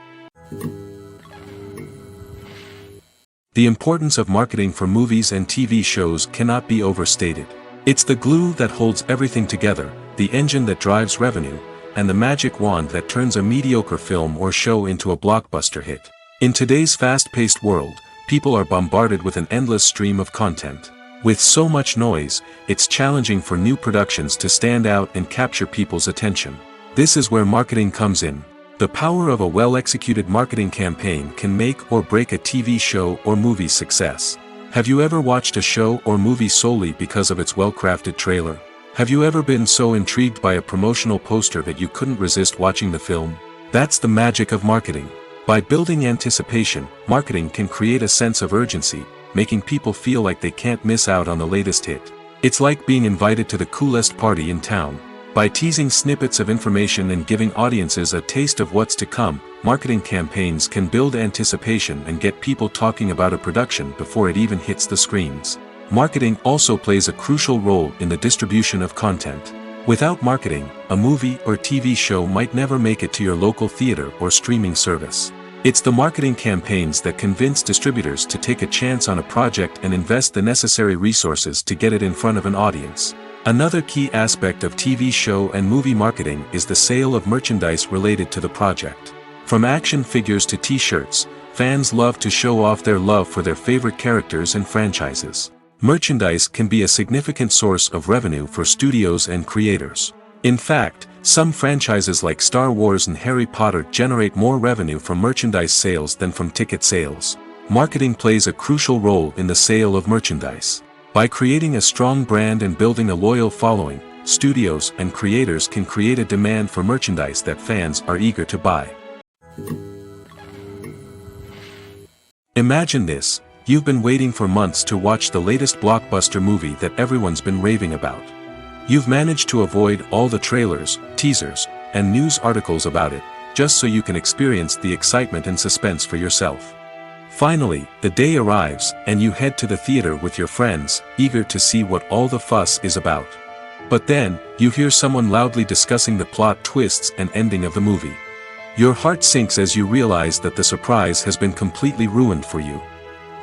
The importance of marketing for movies and TV shows cannot be overstated. It's the glue that holds everything together, the engine that drives revenue, and the magic wand that turns a mediocre film or show into a blockbuster hit. In today's fast-paced world, people are bombarded with an endless stream of content. With so much noise, it's challenging for new productions to stand out and capture people's attention. This is where marketing comes in. The power of a well-executed marketing campaign can make or break a TV show or movie's success. Have you ever watched a show or movie solely because of its well-crafted trailer? Have you ever been so intrigued by a promotional poster that you couldn't resist watching the film? That's the magic of marketing. By building anticipation, marketing can create a sense of urgency, making people feel like they can't miss out on the latest hit. It's like being invited to the coolest party in town. By teasing snippets of information and giving audiences a taste of what's to come, marketing campaigns can build anticipation and get people talking about a production before it even hits the screens. Marketing also plays a crucial role in the distribution of content. Without marketing, a movie or TV show might never make it to your local theater or streaming service. It's the marketing campaigns that convince distributors to take a chance on a project and invest the necessary resources to get it in front of an audience. Another key aspect of TV show and movie marketing is the sale of merchandise related to the project. From action figures to t-shirts, fans love to show off their love for their favorite characters and franchises. Merchandise can be a significant source of revenue for studios and creators. In fact, some franchises like Star Wars and Harry Potter generate more revenue from merchandise sales than from ticket sales. Marketing plays a crucial role in the sale of merchandise. By creating a strong brand and building a loyal following, studios and creators can create a demand for merchandise that fans are eager to buy. Imagine this: you've been waiting for months to watch the latest blockbuster movie that everyone's been raving about. You've managed to avoid all the trailers, teasers, and news articles about it, just so you can experience the excitement and suspense for yourself. Finally, the day arrives, and you head to the theater with your friends, eager to see what all the fuss is about. But then, you hear someone loudly discussing the plot twists and ending of the movie. Your heart sinks as you realize that the surprise has been completely ruined for you.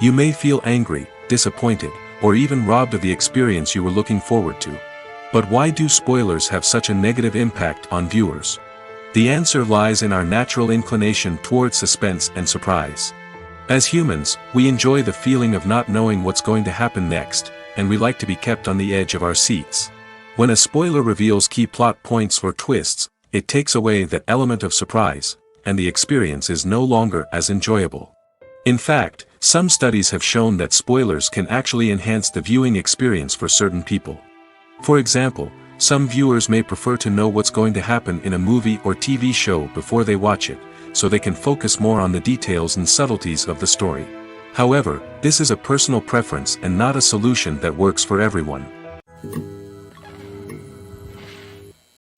You may feel angry, disappointed, or even robbed of the experience you were looking forward to. But why do spoilers have such a negative impact on viewers? The answer lies in our natural inclination toward suspense and surprise. As humans, we enjoy the feeling of not knowing what's going to happen next, and we like to be kept on the edge of our seats. When a spoiler reveals key plot points or twists, it takes away that element of surprise, and the experience is no longer as enjoyable. In fact, some studies have shown that spoilers can actually enhance the viewing experience for certain people. For example, some viewers may prefer to know what's going to happen in a movie or TV show before they watch it, so they can focus more on the details and subtleties of the story. However, this is a personal preference and not a solution that works for everyone.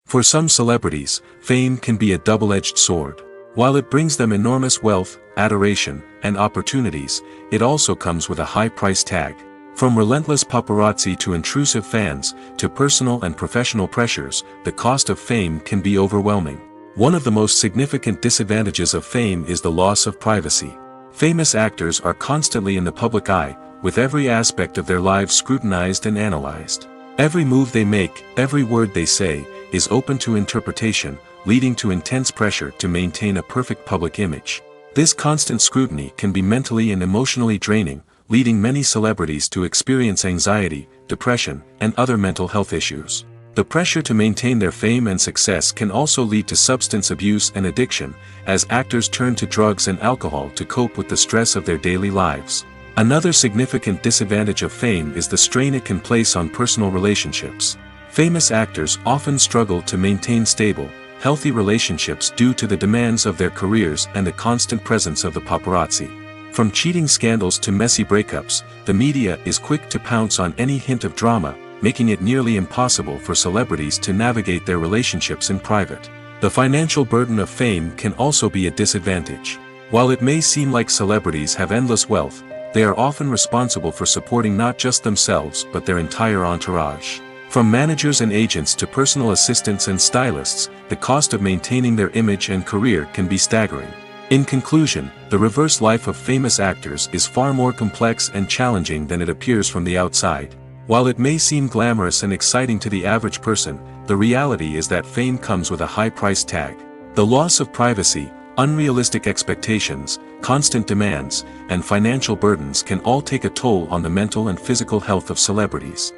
For some celebrities, fame can be a double-edged sword. While it brings them enormous wealth, adoration, and opportunities, it also comes with a high price tag. From relentless paparazzi to intrusive fans, to personal and professional pressures, the cost of fame can be overwhelming. One of the most significant disadvantages of fame is the loss of privacy. Famous actors are constantly in the public eye, with every aspect of their lives scrutinized and analyzed. Every move they make, every word they say, is open to interpretation, leading to intense pressure to maintain a perfect public image. This constant scrutiny can be mentally and emotionally draining, leading many celebrities to experience anxiety, depression, and other mental health issues. The pressure to maintain their fame and success can also lead to substance abuse and addiction, as actors turn to drugs and alcohol to cope with the stress of their daily lives. Another significant disadvantage of fame is the strain it can place on personal relationships. Famous actors often struggle to maintain stable, healthy relationships due to the demands of their careers and the constant presence of the paparazzi. From cheating scandals to messy breakups, the media is quick to pounce on any hint of drama, making it nearly impossible for celebrities to navigate their relationships in private. The financial burden of fame can also be a disadvantage. While it may seem like celebrities have endless wealth, they are often responsible for supporting not just themselves but their entire entourage. From managers and agents to personal assistants and stylists, the cost of maintaining their image and career can be staggering. In conclusion, the reverse life of famous actors is far more complex and challenging than it appears from the outside. While it may seem glamorous and exciting to the average person, the reality is that fame comes with a high price tag. The loss of privacy, unrealistic expectations, constant demands, and financial burdens can all take a toll on the mental and physical health of celebrities.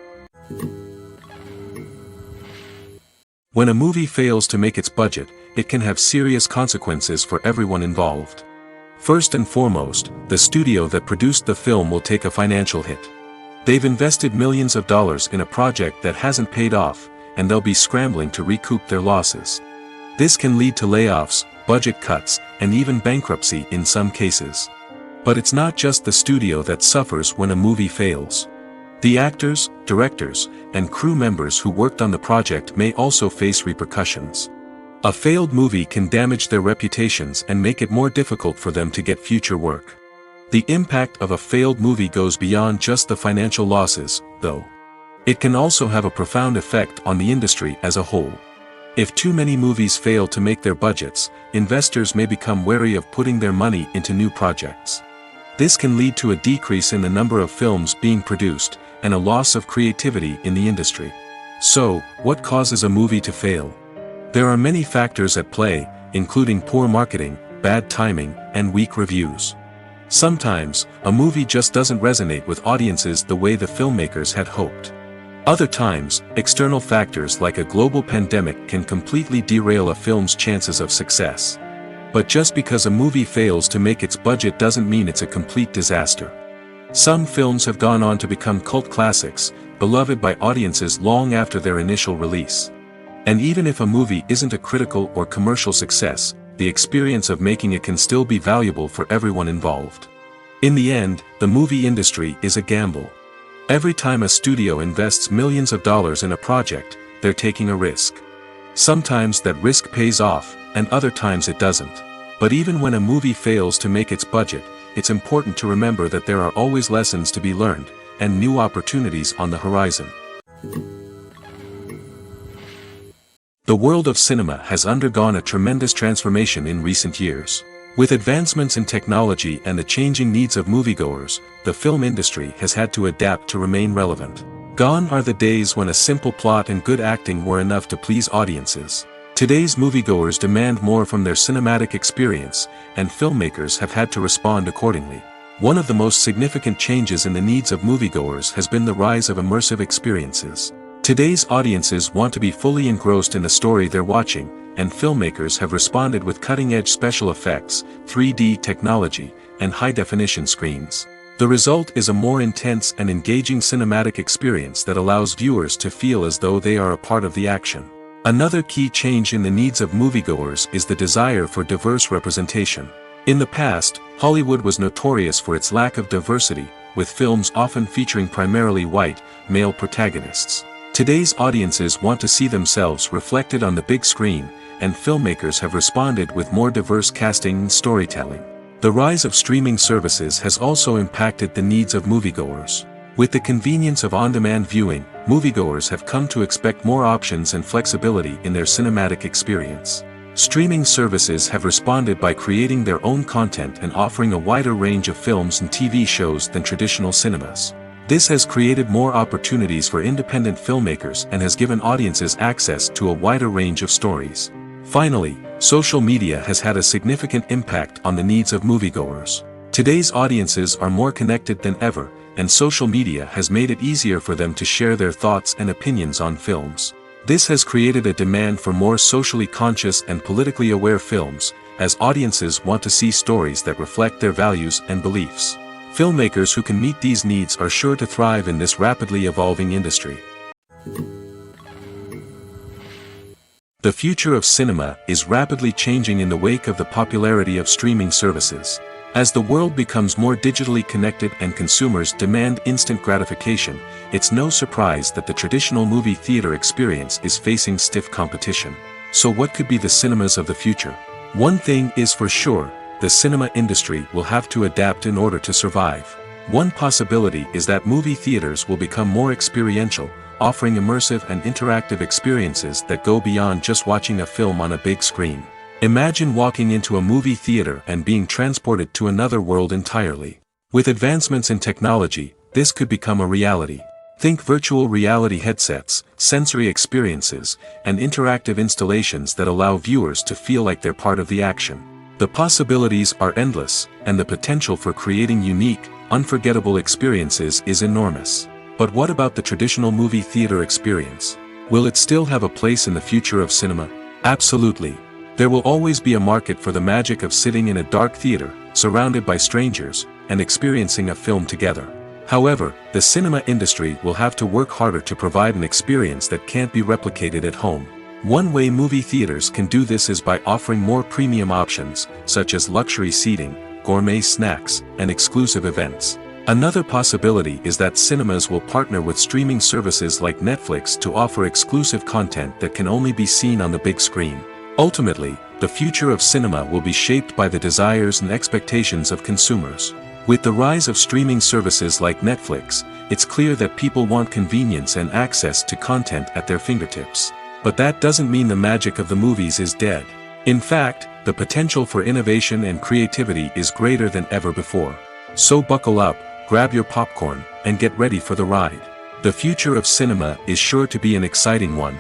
When a movie fails to make its budget, it can have serious consequences for everyone involved. First and foremost, the studio that produced the film will take a financial hit. They've invested millions of dollars in a project that hasn't paid off, and they'll be scrambling to recoup their losses. This can lead to layoffs, budget cuts, and even bankruptcy in some cases. But it's not just the studio that suffers when a movie fails. The actors, directors, and crew members who worked on the project may also face repercussions. A failed movie can damage their reputations and make it more difficult for them to get future work. The impact of a failed movie goes beyond just the financial losses, though. It can also have a profound effect on the industry as a whole. If too many movies fail to make their budgets, investors may become wary of putting their money into new projects. This can lead to a decrease in the number of films being produced, and a loss of creativity in the industry. So, what causes a movie to fail? There are many factors at play, including poor marketing, bad timing, and weak reviews. Sometimes, a movie just doesn't resonate with audiences the way the filmmakers had hoped. Other times, external factors like a global pandemic can completely derail a film's chances of success. But just because a movie fails to make its budget doesn't mean it's a complete disaster. Some films have gone on to become cult classics, beloved by audiences long after their initial release. And even if a movie isn't a critical or commercial success, the experience of making it can still be valuable for everyone involved. In the end, the movie industry is a gamble. Every time a studio invests millions of dollars in a project, they're taking a risk. Sometimes that risk pays off, and other times it doesn't. But even when a movie fails to make its budget, it's important to remember that there are always lessons to be learned, and new opportunities on the horizon. The world of cinema has undergone a tremendous transformation in recent years. With advancements in technology and the changing needs of moviegoers, the film industry has had to adapt to remain relevant. Gone are the days when a simple plot and good acting were enough to please audiences. Today's moviegoers demand more from their cinematic experience, and filmmakers have had to respond accordingly. One of the most significant changes in the needs of moviegoers has been the rise of immersive experiences. Today's audiences want to be fully engrossed in the story they're watching, and filmmakers have responded with cutting-edge special effects, 3D technology, and high-definition screens. The result is a more intense and engaging cinematic experience that allows viewers to feel as though they are a part of the action. Another key change in the needs of moviegoers is the desire for diverse representation. In the past, Hollywood was notorious for its lack of diversity, with films often featuring primarily white, male protagonists. Today's audiences want to see themselves reflected on the big screen, and filmmakers have responded with more diverse casting and storytelling. The rise of streaming services has also impacted the needs of moviegoers. With the convenience of on-demand viewing, moviegoers have come to expect more options and flexibility in their cinematic experience. Streaming services have responded by creating their own content and offering a wider range of films and TV shows than traditional cinemas. This has created more opportunities for independent filmmakers and has given audiences access to a wider range of stories. Finally, social media has had a significant impact on the needs of moviegoers. Today's audiences are more connected than ever, and social media has made it easier for them to share their thoughts and opinions on films. This has created a demand for more socially conscious and politically aware films, as audiences want to see stories that reflect their values and beliefs. Filmmakers who can meet these needs are sure to thrive in this rapidly evolving industry. The future of cinema is rapidly changing in the wake of the popularity of streaming services. As the world becomes more digitally connected and consumers demand instant gratification, it's no surprise that the traditional movie theater experience is facing stiff competition. So what could be the cinemas of the future? One thing is for sure, the cinema industry will have to adapt in order to survive. One possibility is that movie theaters will become more experiential, offering immersive and interactive experiences that go beyond just watching a film on a big screen. Imagine walking into a movie theater and being transported to another world entirely. With advancements in technology, this could become a reality. Think virtual reality headsets, sensory experiences, and interactive installations that allow viewers to feel like they're part of the action. The possibilities are endless, and the potential for creating unique, unforgettable experiences is enormous. But what about the traditional movie theater experience? Will it still have a place in the future of cinema? Absolutely. There will always be a market for the magic of sitting in a dark theater, surrounded by strangers, and experiencing a film together. However, the cinema industry will have to work harder to provide an experience that can't be replicated at home. One way movie theaters can do this is by offering more premium options, such as luxury seating, gourmet snacks, and exclusive events. Another possibility is that cinemas will partner with streaming services like Netflix to offer exclusive content that can only be seen on the big screen. Ultimately, the future of cinema will be shaped by the desires and expectations of consumers. With the rise of streaming services like Netflix, it's clear that people want convenience and access to content at their fingertips. But that doesn't mean the magic of the movies is dead. In fact, the potential for innovation and creativity is greater than ever before. So buckle up, grab your popcorn, and get ready for the ride. The future of cinema is sure to be an exciting one.